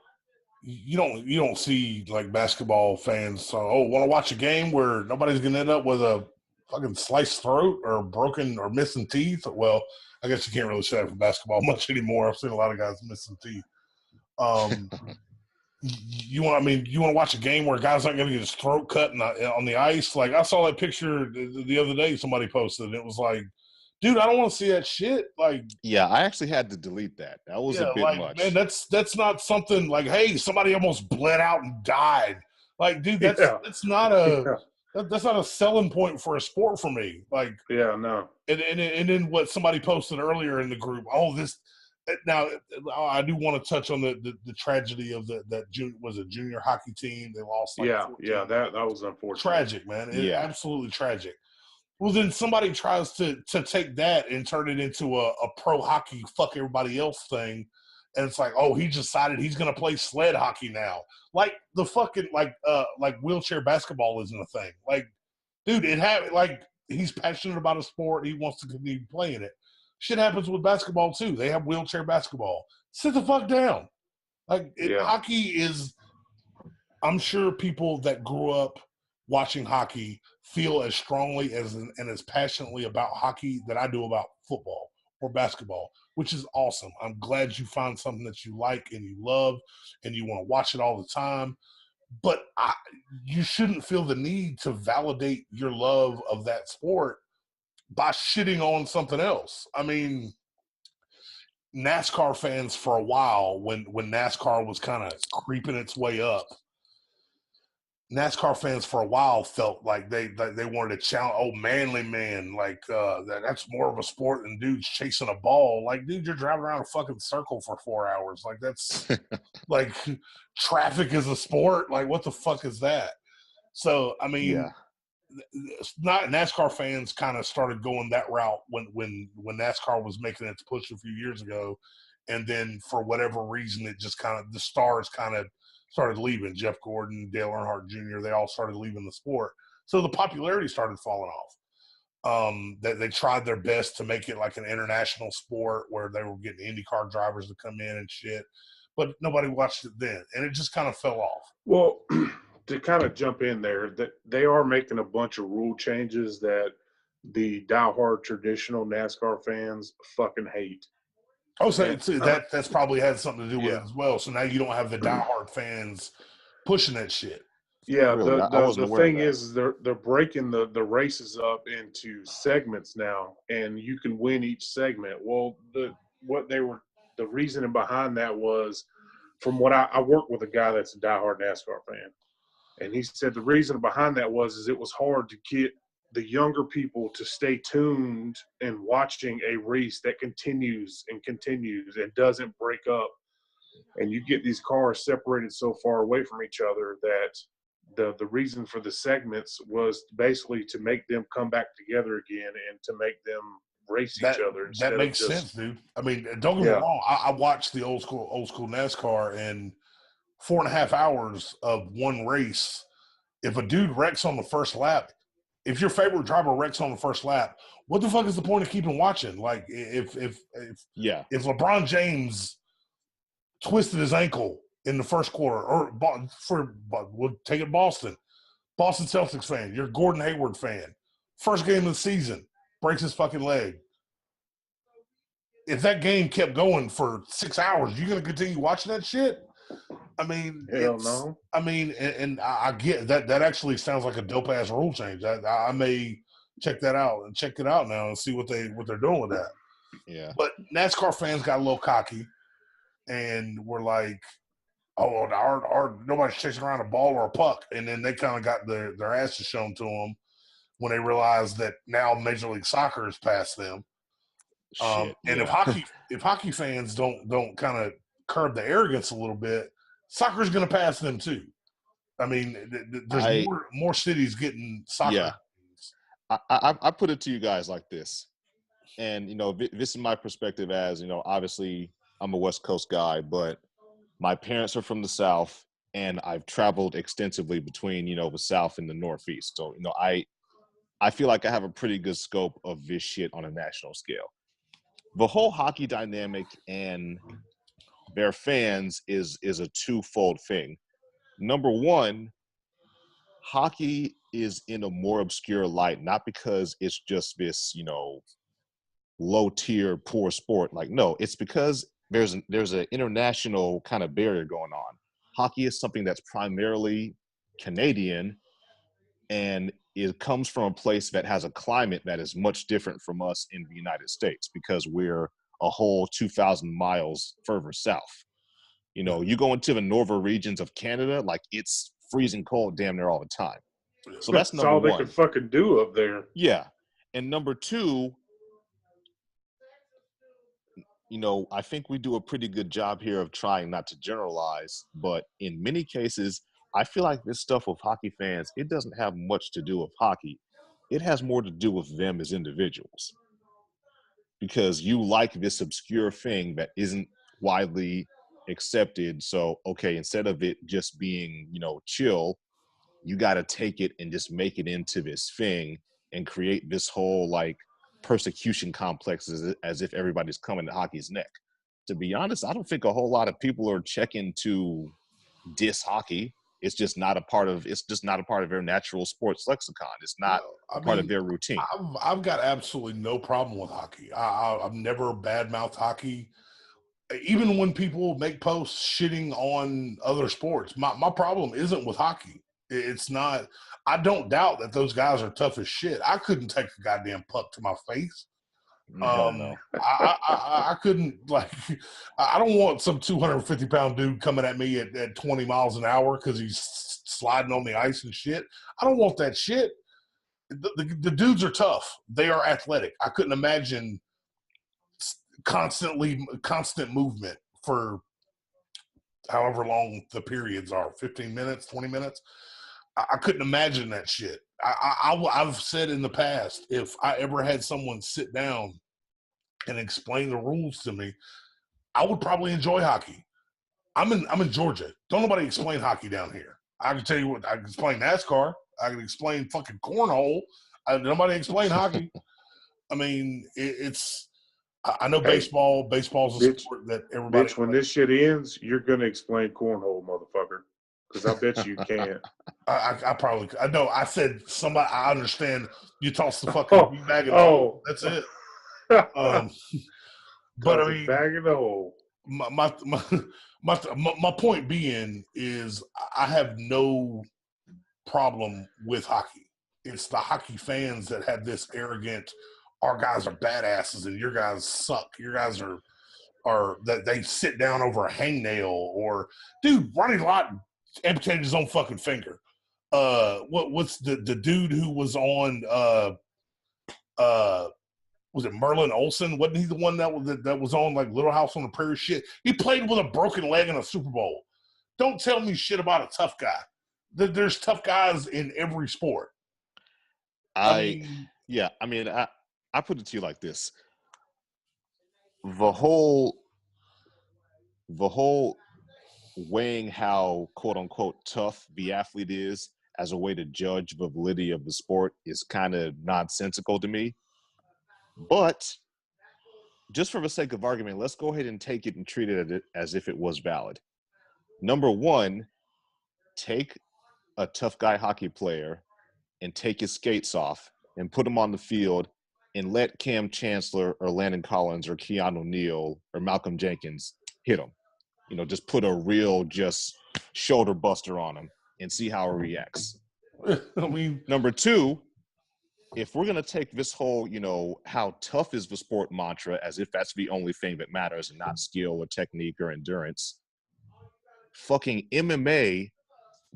you don't see like basketball fans. Want to watch a game where nobody's gonna end up with a fucking sliced throat or broken or missing teeth. Well, I guess you can't really say that for basketball much anymore. I've seen a lot of guys missing teeth. You want to watch a game where a guy's not going to get his throat cut on the ice. Like I saw that picture the other day somebody posted, and it was like, dude, I don't want to see that shit. Like, yeah, I actually had to delete that. That was a bit much. Man, that's not something like, hey, somebody almost bled out and died. Like, dude, that's not that's not a selling point for a sport for me. Like, yeah, no. And then what somebody posted earlier in the group. Oh, this. Now, I do want to touch on the tragedy of that junior hockey team. They lost. Like that was unfortunate. Tragic, man. Absolutely tragic. Well, then somebody tries to take that and turn it into a pro hockey fuck everybody else thing, and it's like, oh, he decided he's going to play sled hockey now. Like the fucking like wheelchair basketball isn't a thing. Like, dude, he's passionate about a sport. He wants to continue playing it. Shit happens with basketball too. They have wheelchair basketball. Sit the fuck down. Hockey is. I'm sure people that grew up watching hockey feel as strongly and as passionately about hockey that I do about football or basketball, which is awesome. I'm glad you found something that you like and you love and you want to watch it all the time. But you shouldn't feel the need to validate your love of that sport by shitting on something else. I mean, NASCAR fans for a while, when NASCAR was kind of creeping its way up, NASCAR fans for a while felt like they wanted to challenge, manly man, like that's more of a sport than dudes chasing a ball. Like, dude, you're driving around a fucking circle for 4 hours. Like, that's like traffic is a sport. Like, what the fuck is that? So, I mean, not NASCAR fans kind of started going that route when NASCAR was making its push a few years ago, and then for whatever reason, it just kind of the stars kind of started leaving. Jeff Gordon, Dale Earnhardt Jr., they all started leaving the sport. So the popularity started falling off. They tried their best to make it like an international sport where they were getting IndyCar drivers to come in and shit, but nobody watched it then, and it just kind of fell off. Well, to kind of jump in there, that they are making a bunch of rule changes that the diehard traditional NASCAR fans fucking hate. Oh, so that's probably had something to do with it as well. So now you don't have the diehard fans pushing that shit. Yeah, really? the thing is they're breaking the races up into segments now, and you can win each segment. Well, the reasoning behind that was, from what I worked with a guy that's a diehard NASCAR fan, and he said the reason behind that was it was hard to get the younger people to stay tuned and watching a race that continues and doesn't break up. And you get these cars separated so far away from each other that the reason for the segments was basically to make them come back together again and to make them race each other. That makes sense, dude. I mean, don't get me wrong. I watched the old school NASCAR, and 4.5 hours of one race. If a dude wrecks on the first lap, if your favorite driver wrecks on the first lap, what the fuck is the point of keeping watching? Like, if LeBron James twisted his ankle in the first quarter, or we'll take it Boston Celtics fan, you're a Gordon Hayward fan, first game of the season, breaks his fucking leg. If that game kept going for 6 hours, you gonna continue watching that shit? I mean, hell no. I mean, and I get that. That actually sounds like a dope ass rule change. I may check that out and check it out now and see what they're doing with that. Yeah. But NASCAR fans got a little cocky, and were like, "Oh, our nobody's chasing around a ball or a puck," and then they kind of got their asses shown to them when they realized that now Major League Soccer has passed them. Shit. And Yeah. if hockey fans don't kind of curb the arrogance a little bit, soccer's going to pass them too. I mean, there's more cities getting soccer. Yeah. I put it to you guys like this, and this is my perspective as obviously I'm a West Coast guy, but my parents are from the South, and I've traveled extensively between the South and the Northeast. So I feel like I have a pretty good scope of this shit on a national scale. The whole hockey dynamic and their fans is a twofold thing. Number one, hockey is in a more obscure light, not because it's just this, low tier, poor sport. Like, no, it's because there's an international kind of barrier going on. Hockey is something that's primarily Canadian, and it comes from a place that has a climate that is much different from us in the United States because we're a whole 2,000 miles further south. You go into the northern regions of Canada, like it's freezing cold damn near all the time. So that's number all they one. can fucking do up there. Yeah. And number two, I think we do a pretty good job here of trying not to generalize, but in many cases, I feel like this stuff with hockey fans, it doesn't have much to do with hockey. It has more to do with them as individuals. Because you like this obscure thing that isn't widely accepted. So, okay, instead of it just being, chill, you got to take it and just make it into this thing and create this whole like persecution complex as if everybody's coming to hockey's neck. To be honest, I don't think a whole lot of people are checking to diss hockey. It's just not a part of their natural sports lexicon. It's not part of their routine. I've got absolutely no problem with hockey. I've never badmouthed hockey. Even when people make posts shitting on other sports, my problem isn't with hockey. It's not. I don't doubt that those guys are tough as shit. I couldn't take a goddamn puck to my face. No. I couldn't, like, I don't want some 250-pound dude coming at me at 20 miles an hour because he's sliding on the ice and shit. I don't want that shit. The dudes are tough. They are athletic. I couldn't imagine constant movement for however long the periods are, 15 minutes, 20 minutes. I couldn't imagine that shit. I've said in the past, if I ever had someone sit down and explain the rules to me, I would probably enjoy hockey. I'm in Georgia. Don't nobody explain hockey down here. I can tell you what, I can explain NASCAR. I can explain fucking cornhole. Nobody explain hockey. I mean, it's. I know baseball. Baseball's a sport that everybody. Bitch, when this shit ends, you're gonna explain cornhole, motherfucker. Because I bet you can't. I probably. I know. I said somebody. I understand. You toss the fucking bag in the hole. That's it. But I mean, bag in the hole. My point being is, I have no problem with hockey. It's the hockey fans that have this arrogant. Our guys are badasses, and your guys suck. Your guys are that they sit down over a hangnail, or dude, Ronnie Lott amputated his own fucking finger. What's the dude who was on was it Merlin Olsen? Wasn't he the one that was on like Little House on the Prairie shit? He played with a broken leg in a Super Bowl. Don't tell me shit about a tough guy. There's tough guys in every sport. I put it to you like this. The whole weighing how quote unquote tough the athlete is as a way to judge the validity of the sport is kind of nonsensical to me. But just for the sake of argument, let's go ahead and take it and treat it as if it was valid. Number one, take a tough guy hockey player and take his skates off and put him on the field and let Cam Chancellor or Landon Collins or Keanu Neal or Malcolm Jenkins hit him. Just put a real just shoulder buster on him and see how he reacts. I mean, Number two, if we're gonna take this whole, how tough is the sport mantra as if that's the only thing that matters and not skill or technique or endurance, fucking MMA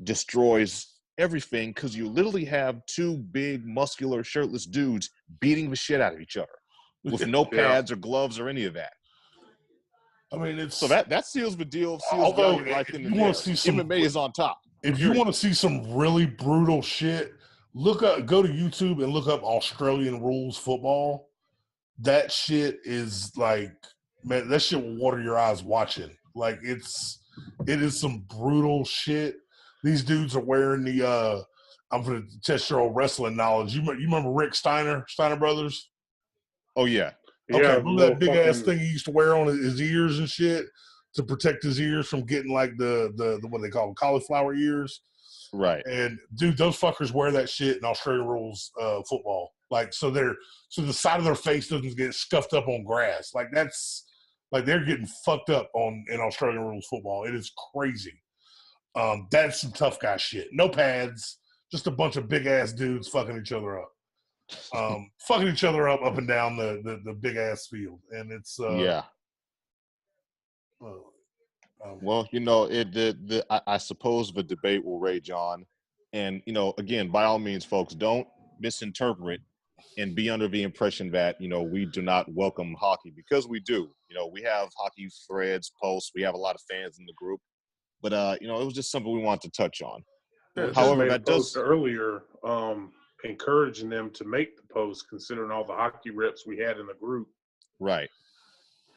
destroys everything because you literally have two big, muscular, shirtless dudes beating the shit out of each other with no pads or gloves or any of that. I mean, it's So that seals the deal, seals although Valiant right if in the you want there. to see some MMA is on top. if you want to see some really brutal shit, go to YouTube and look up Australian rules football. That shit is like, man, that shit will water your eyes watching. Like it is some brutal shit. These dudes are wearing the I'm gonna test your old wrestling knowledge. You remember Rick Steiner Brothers? Oh yeah. Okay, Yeah, remember that big ass thing he used to wear on his ears and shit to protect his ears from getting like the what they call them, cauliflower ears. Right. And dude, those fuckers wear that shit in Australian rules football. Like so the side of their face doesn't get scuffed up on grass. Like that's like they're getting fucked up in Australian rules football. It is crazy. That's some tough guy shit. No pads, just a bunch of big ass dudes fucking each other up. Fucking each other up and down the big ass field. And it's Yeah. Well, I suppose the debate will rage on. And, again, by all means, folks, don't misinterpret and be under the impression that, we do not welcome hockey, because we do. We have hockey threads, posts. We have a lot of fans in the group. But, it was just something we wanted to touch on. Yeah, However, made a that post does – earlier encouraging them to make the post, considering all the hockey reps we had in the group. right.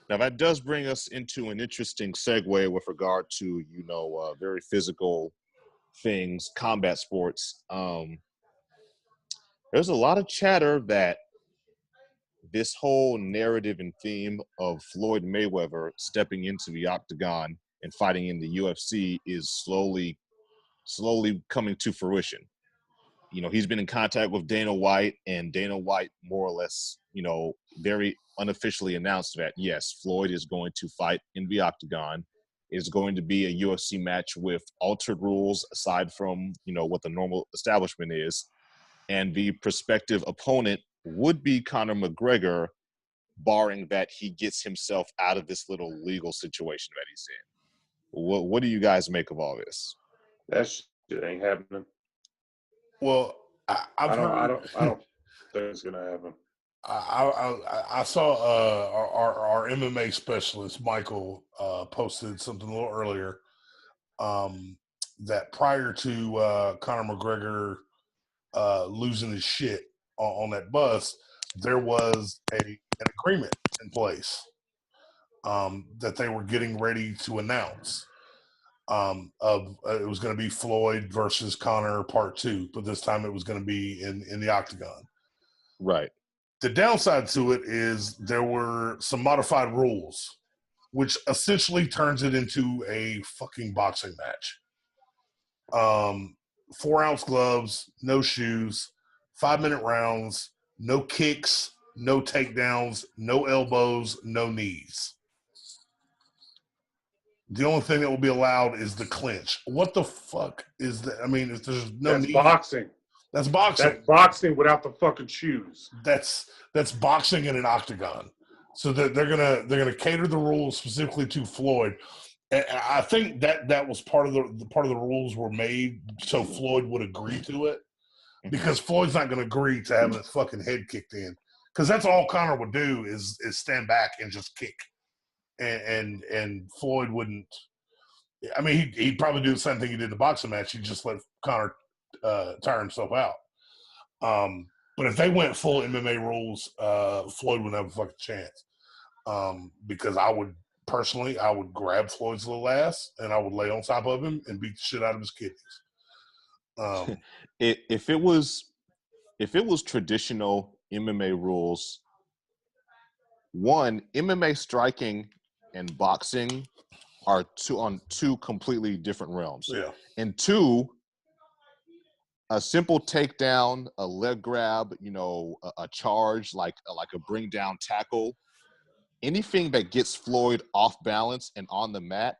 Now, that does bring us into an interesting segue with regard to, very physical things, combat sports. There's a lot of chatter that this whole narrative and theme of Floyd Mayweather stepping into the octagon and fighting in the UFC is slowly coming to fruition. He's been in contact with Dana White, and Dana White more or less, very unofficially announced that, yes, Floyd is going to fight in the octagon. It's going to be a UFC match with altered rules aside from, what the normal establishment is. And the prospective opponent would be Conor McGregor, barring that he gets himself out of this little legal situation that he's in. What do you guys make of all this? That shit ain't happening. well, I don't think it's gonna happen. I saw our MMA specialist Michael posted something a little earlier that prior to Conor McGregor losing his shit on that bus, there was an agreement in place that they were getting ready to announce. It was going to be Floyd versus Conor Part 2, but this time it was going to be in the octagon. Right. The downside to it is there were some modified rules, which essentially turns it into a fucking boxing match. 4-ounce gloves, no shoes, 5-minute rounds, no kicks, no takedowns, no elbows, no knees. The only thing that will be allowed is the clinch. What the fuck is that? I mean, if there's no That's knees, boxing. that's boxing. That's boxing without the fucking shoes. That's boxing in an octagon. So they're gonna cater the rules specifically to Floyd. And I think that was part of the rules were made so Floyd would agree to it, because Floyd's not going to agree to having his fucking head kicked in, because that's all Conor would do is stand back and just kick, and Floyd wouldn't. I mean, he'd probably do the same thing he did in the boxing match. He'd just let Conor tire himself out. But if they went full MMA rules, Floyd wouldn't have a fucking chance. Because I would grab Floyd's little ass and I would lay on top of him and beat the shit out of his kidneys. If it was traditional MMA rules, one, MMA striking and boxing are two completely different realms. Yeah. And two, a simple takedown, a leg grab, a charge, like a bring down tackle, anything that gets Floyd off balance and on the mat,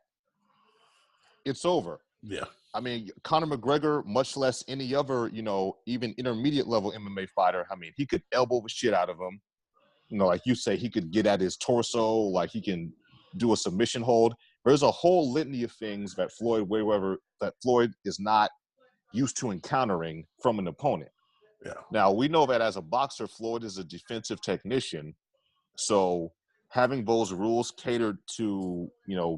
it's over. Yeah. I mean, Conor McGregor, much less any other, even intermediate level MMA fighter. I mean, he could elbow the shit out of him. Like you say, he could get at his torso, like he can do a submission hold. There's a whole litany of things that Floyd is not used to encountering from an opponent. Yeah. Now, we know that as a boxer, Floyd is a defensive technician. So having those rules catered to,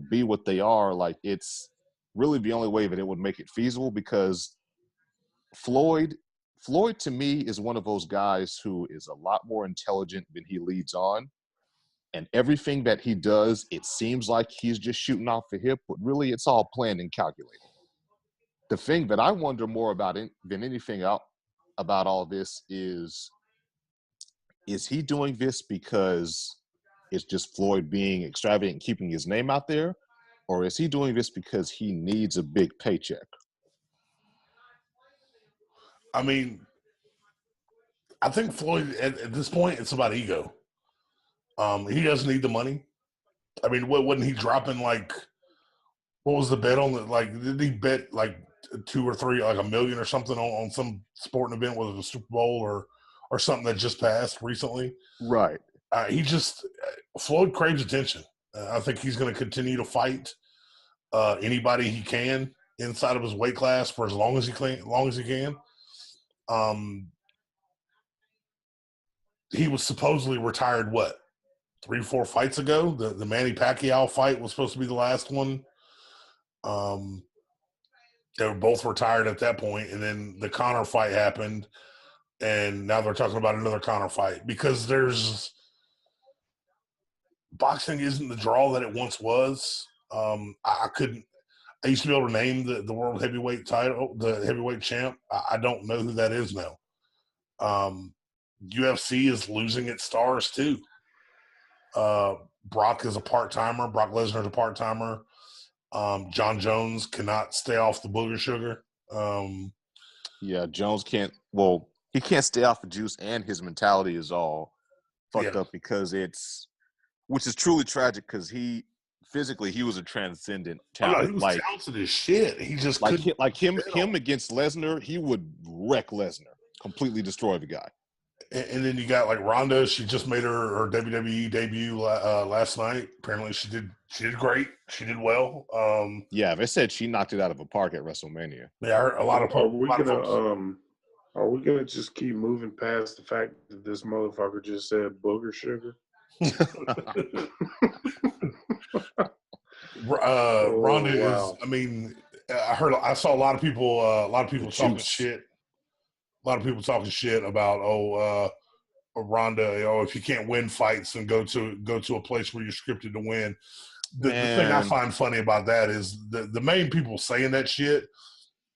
be what they are, like it's really the only way that it would make it feasible, because Floyd to me is one of those guys who is a lot more intelligent than he leads on. And everything that he does, it seems like he's just shooting off the hip, but really it's all planned and calculated. The thing that I wonder more about than anything else about all this is he doing this because it's just Floyd being extravagant and keeping his name out there? Or is he doing this because he needs a big paycheck? I mean, I think Floyd, at this point, it's about ego. He doesn't need the money. I mean, wasn't he dropping what was the bet on did he bet like 2 or 3, like $1 million or something on some sporting event, whether it was the Super Bowl or something that just passed recently? Right. Floyd craves attention. I think he's going to continue to fight anybody he can inside of his weight class for as long as he can. He was supposedly retired 3 or 4 fights ago. The Manny Pacquiao fight was supposed to be the last one. They were both retired at that point, and then the Conor fight happened, and now they're talking about another Conor fight because boxing isn't the draw that it once was. I used to be able to name the world heavyweight title, the heavyweight champ. I don't know who that is now. UFC is losing its stars too. Brock is a part-timer. Brock Lesnar's a part-timer. John Jones cannot stay off the booger sugar. Yeah, Jones can't. Well, he can't stay off the juice, and his mentality is all fucked up because which is truly tragic because he was a transcendent talent. No, he was talented as shit. He just him against Lesnar, he would wreck Lesnar, completely destroy the guy. And then you got Ronda. She just made her WWE debut last night. Apparently, she did great. She did well. Yeah, they said she knocked it out of the park at WrestleMania. Yeah, I heard a lot of. Are we gonna just keep moving past the fact that this motherfucker just said booger sugar? Ronda is. I mean, I saw a lot of people talking shit. A lot of people talking shit about Ronda. If you can't win fights, then go to a place where you're scripted to win. The thing I find funny about that is the main people saying that shit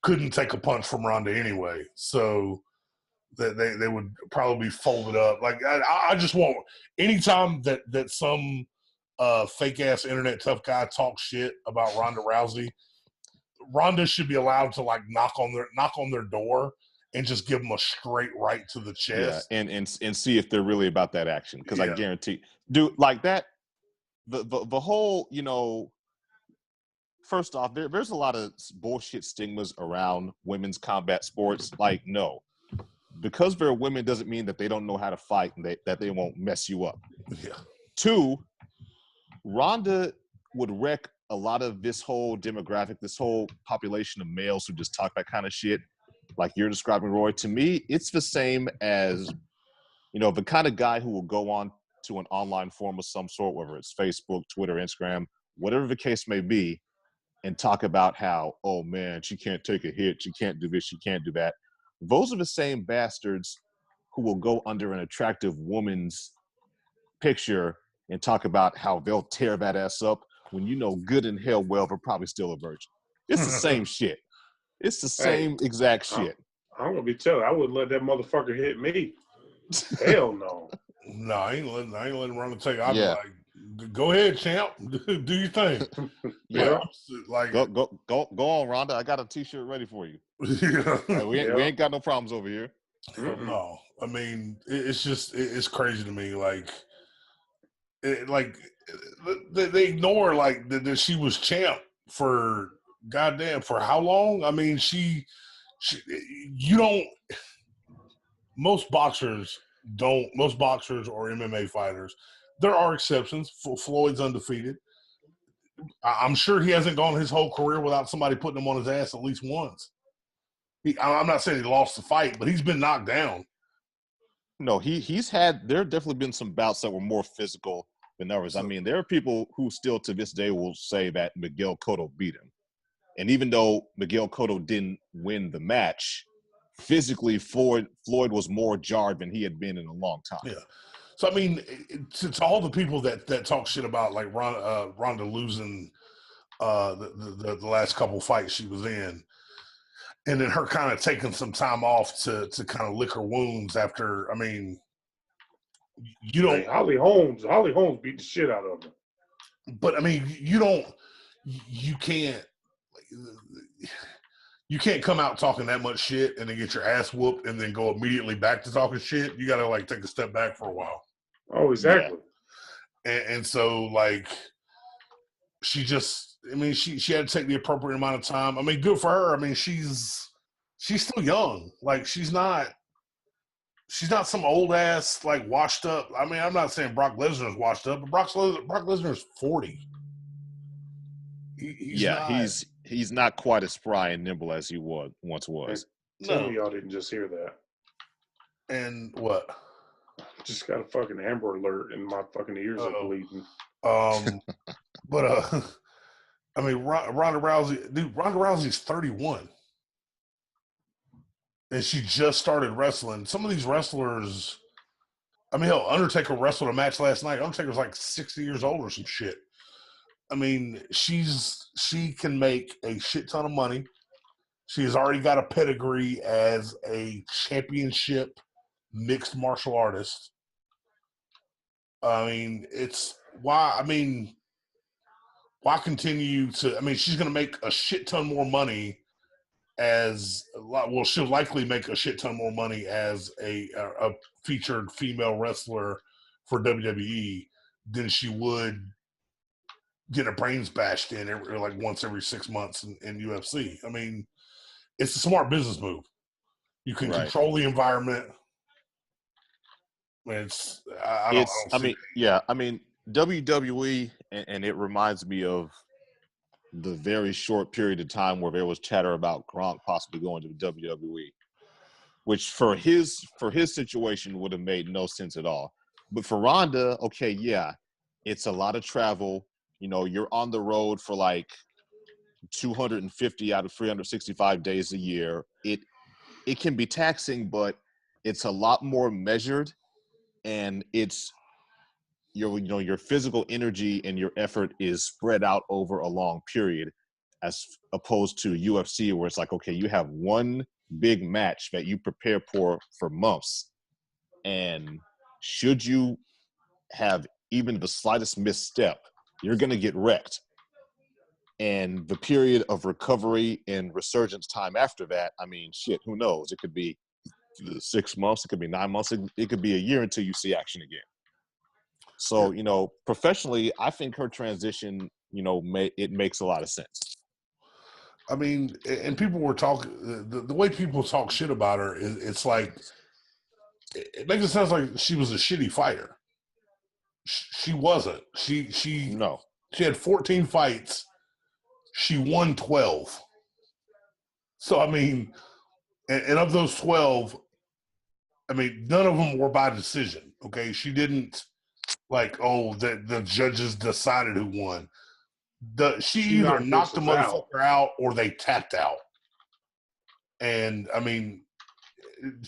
couldn't take a punch from Ronda anyway, so that they would probably be folded up. I just want anytime that some fake ass internet tough guy talks shit about Ronda Rousey, Ronda should be allowed to knock on their door and just give them a straight right to the chest. Yeah, and see if they're really about that action. Because I guarantee, dude, like that, the whole, first off, there's a lot of bullshit stigmas around women's combat sports. No, because they're women doesn't mean that they don't know how to fight and that they won't mess you up. Yeah. 2, Ronda would wreck a lot of this whole demographic, this whole population of males who just talk that kind of shit. Like you're describing, Roy. To me, it's the same as, the kind of guy who will go on to an online forum of some sort, whether it's Facebook, Twitter, Instagram, whatever the case may be, and talk about how, oh man, she can't take a hit, she can't do this, she can't do that. Those are the same bastards who will go under an attractive woman's picture and talk about how they'll tear that ass up when good and hell well they're probably still a virgin. It's the same shit. It's the same exact shit. I'm gonna be telling. I wouldn't let that motherfucker hit me. Hell no. No, I ain't letting Ronda take. I'd be like, go ahead, champ. Do your thing. Yeah. Go on, Ronda. I got a T-shirt ready for you. We ain't got no problems over here. No, I mean it's just it's crazy to me. They ignore that she was champ for goddamn, for how long? I mean, you don't. Most boxers don't. Most boxers or MMA fighters. There are exceptions. Floyd's undefeated. I'm sure he hasn't gone his whole career without somebody putting him on his ass at least once. I'm not saying he lost the fight, but he's been knocked down. No, he's had. There have definitely been some bouts that were more physical than others. I mean, there are people who still to this day will say that Miguel Cotto beat him, and even though Miguel Cotto didn't win the match, physically Floyd was more jarred than he had been in a long time. Yeah. So I mean, to all the people that talk shit about like Ronda losing the last couple fights she was in, and then her kind of taking some time off to kind of lick her wounds after. I mean, you don't. Hey, Holly Holmes beat the shit out of her. But I mean, you can't come out talking that much shit and then get your ass whooped and then go immediately back to talking shit. You got to like take a step back for a while. Oh, exactly. Yeah. And so like she just, I mean, she had to take the appropriate amount of time. I mean, good for her. I mean, she's still young. Like she's not some old ass like washed up. I mean, I'm not saying Brock Lesnar's washed up, but Brock Lesnar's 40. He's not quite as spry and nimble as he once was. Tell me y'all didn't just hear that. And what? Just got a fucking Amber Alert and my fucking ears are bleeding. But I mean, Ronda Rousey's 31. And she just started wrestling. Some of these wrestlers, I mean, hell, Undertaker wrestled a match last night. Undertaker's like 60 years old or some shit. I mean, she can make a shit ton of money. She has already got a pedigree as a championship mixed martial artist. I mean, why continue to, I mean, she's going to make a shit ton more money she'll likely make a shit ton more money as a featured female wrestler for WWE than she would get her brains bashed in like once every 6 months in UFC. I mean, it's a smart business move. You can control the environment. I mean, WWE, and it reminds me of the very short period of time where there was chatter about Gronk possibly going to the WWE, which for his situation would have made no sense at all. But for Ronda, okay, yeah, it's a lot of travel. You know, you're on the road for like 250 out of 365 days a year. It can be taxing, but it's a lot more measured, and it's your physical energy and your effort is spread out over a long period, as opposed to UFC where it's like, okay, you have one big match that you prepare for months, and should you have even the slightest misstep, you're going to get wrecked. And the period of recovery and resurgence time after that, I mean, shit, who knows? It could be 6 months, it could be 9 months, it could be a year until you see action again. So, you know, professionally, I think her transition, you know, it makes a lot of sense. I mean, and people were talking, the way people talk shit about her, it's like, it makes it sound like she was a shitty fighter. She wasn't. She had 14 fights. She won 12. So, I mean, and of those 12, I mean, none of them were by decision, okay? She didn't, like, the judges decided who won. She either knocked the motherfucker out or they tapped out. And, I mean,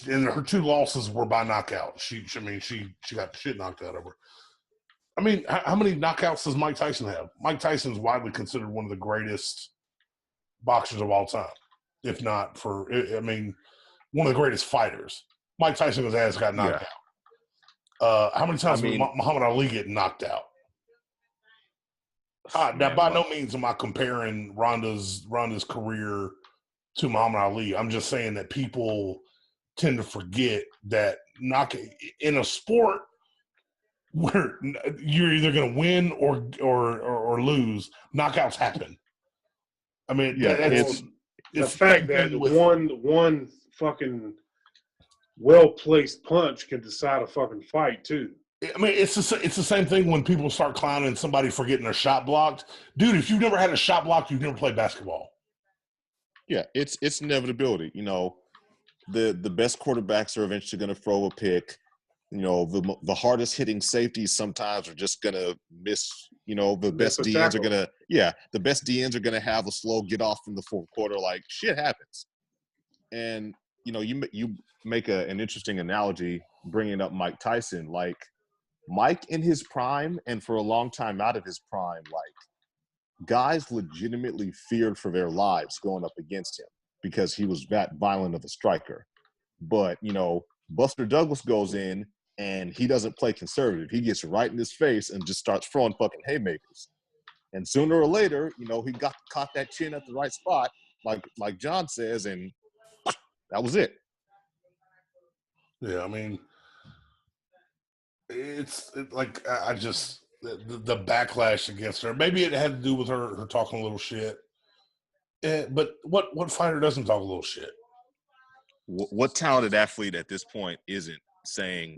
and her 2 losses were by knockout. She got the shit knocked out of her. I mean, how many knockouts does Mike Tyson have? Mike Tyson is widely considered one of the greatest boxers of all time, if not one of the greatest fighters. Mike Tyson's ass got knocked out. How many times did Muhammad Ali get knocked out? Now, by no means am I comparing Ronda's career to Muhammad Ali. I'm just saying that people tend to forget that in a sport where you're either going to win or lose, knockouts happen. I mean, Yeah, that's the it's fact that one fucking well-placed punch can decide a fucking fight too. I mean, it's the same thing when people start clowning somebody for getting their shot blocked. Dude, if you've never had a shot blocked, you've never played basketball. Yeah, it's inevitability. The best quarterbacks are eventually going to throw a pick. The hardest hitting safeties sometimes are just going to miss. The best DNs are going to the best DNs are going to have a slow get off in the fourth quarter. Like, shit happens. And you make an interesting analogy bringing up Mike Tyson. Like, Mike in his prime and for a long time out of his prime, like, guys legitimately feared for their lives going up against him because he was that violent of a striker. But, Buster Douglas goes in and he doesn't play conservative. He gets right in his face and just starts throwing fucking haymakers. And sooner or later, he caught that chin at the right spot, like John says, and that was it. Yeah, I mean, like I just the backlash against her. Maybe it had to do with her talking a little shit. But what fighter doesn't talk a little shit? What talented athlete at this point isn't saying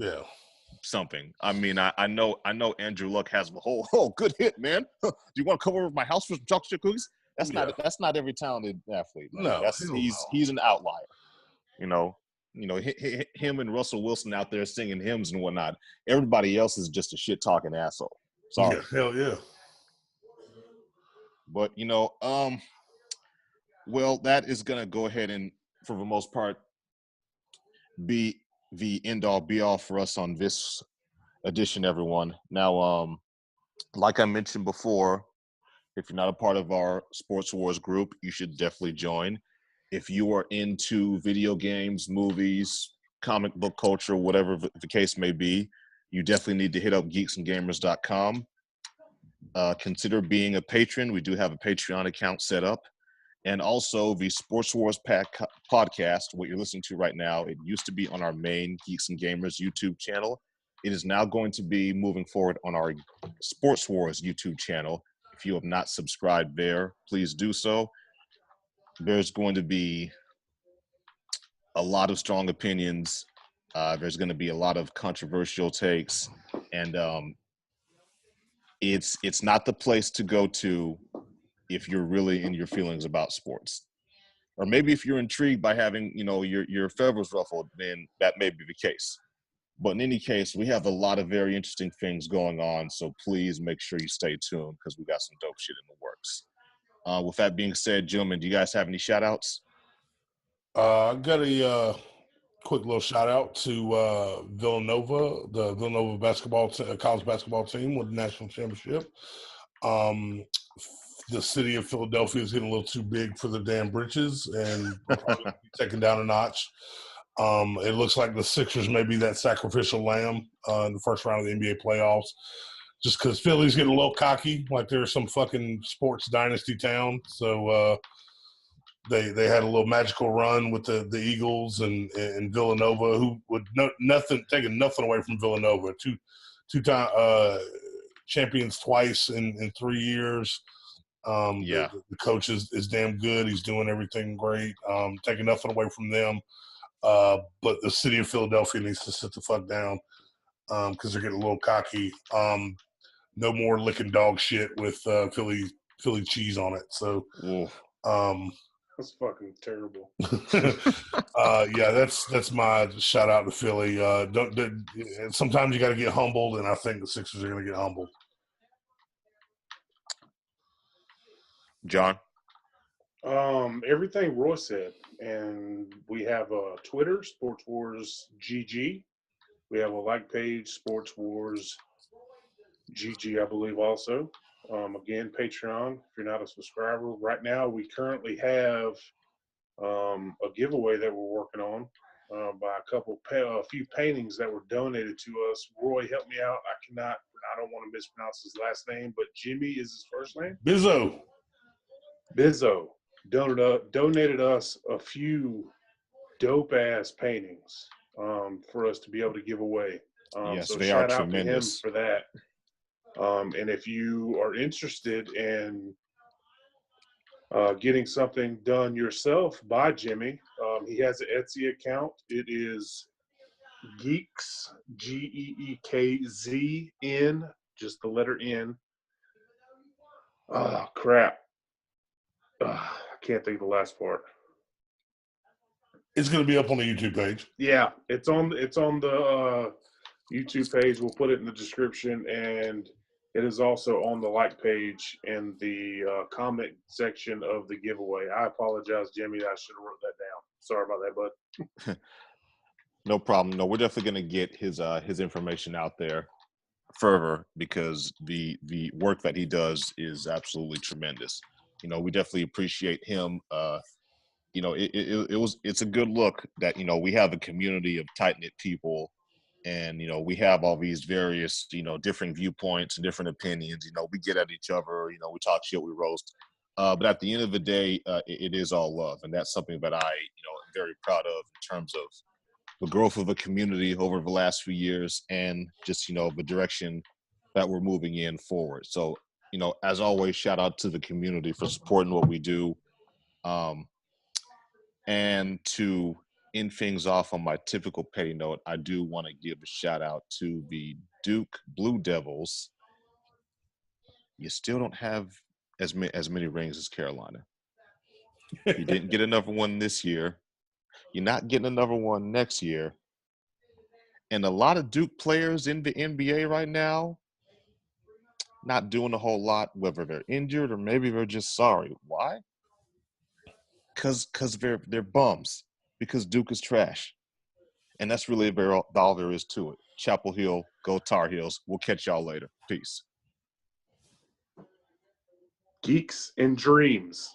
something? I mean, I know Andrew Luck has a whole good hit, man. Do you want to come over to my house for some chocolate chip cookies? That's not every talented athlete. Man. No, he's an outlier. Him and Russell Wilson out there singing hymns and whatnot. Everybody else is just a shit talking asshole. Sorry. Yeah, hell yeah. But well, that is gonna go ahead and, for the most part, be the end all be all for us on this edition, everyone. Now, like I mentioned before, if you're not a part of our Sports Wars group, you should definitely join. If you are into video games, movies, comic book culture, whatever the case may be, you definitely need to hit up geeksandgamers.com. Consider being a patron. We do have a Patreon account set up. And also the Sports Wars podcast, what you're listening to right now, it used to be on our main Geeks and Gamers YouTube channel. It is now going to be moving forward on our Sports Wars YouTube channel. If you have not subscribed there, please do so. There's going to be a lot of strong opinions. There's going to be a lot of controversial takes. And it's not the place to go to if you're really in your feelings about sports. Or maybe if you're intrigued by having, your feathers ruffled, then that may be the case. But in any case, we have a lot of very interesting things going on, so please make sure you stay tuned because we got some dope shit in the works. With that being said, gentlemen, do you guys have any shout-outs? I got a quick little shout-out to Villanova, the Villanova college basketball team with the national championship. The city of Philadelphia is getting a little too big for the damn britches and probably taken down a notch. It looks like the Sixers may be that sacrificial lamb in the first round of the NBA playoffs, just because Philly's getting a little cocky, like they're some fucking sports dynasty town. So they had a little magical run with the Eagles and Villanova, who would taking nothing away from Villanova. Two-time champions twice in 3 years. The coach is damn good. He's doing everything great. Taking nothing away from them. But the city of Philadelphia needs to sit the fuck down because they're getting a little cocky. No more licking dog shit with Philly cheese on it. So that's fucking terrible. That's my shout out to Philly. Sometimes you got to get humbled, and I think the Sixers are going to get humbled. John? Everything Roy said, and we have a Twitter, Sports Wars GG. We have a like page, Sports Wars GG, I believe also. Again, Patreon, if you're not a subscriber. Right now, we currently have a giveaway that we're working on by a few paintings that were donated to us. Roy, help me out. I don't want to mispronounce his last name, but Jimmy is his first name? Bizzo donated us a few dope-ass paintings for us to be able to give away. Yes, so they shout are out tremendous. to him for that. And if you are interested in Getting Something Done Yourself by Jimmy. He has an Etsy account. It is Geeks, GeekZN, just the letter N. Oh, crap. I can't think of the last part. It's going to be up on the YouTube page. Yeah, it's on the YouTube page. We'll put it in the description, and it is also on the like page in the comment section of the giveaway. I apologize, Jimmy. I should have wrote that down. Sorry about that, bud. No problem. No, we're definitely going to get his information out there further because the work that he does is absolutely tremendous. You know, we definitely appreciate him. You know, it's a good look that, you know, we have a community of tight knit people, and, you know, we have all these various, you know, different viewpoints and different opinions. You know, we get at each other, you know, we talk shit, we roast. But at the end of the day, it is all love. And that's something that I, you know, am very proud of in terms of the growth of the community over the last few years and just, you know, the direction that we're moving in forward. So, you know, as always, shout out to the community for supporting what we do. And to end things off on my typical petty note, I do want to give a shout out to the Duke Blue Devils. You still don't have as many rings as Carolina. You didn't get another one this year. You're not getting another one next year. And a lot of Duke players in the NBA right now not doing a whole lot, whether they're injured or maybe they're just sorry. Why? Because they're bums. Because Duke is trash. And that's really all there is to it. Chapel Hill, go Tar Heels. We'll catch y'all later. Peace. Geeks and Dreams.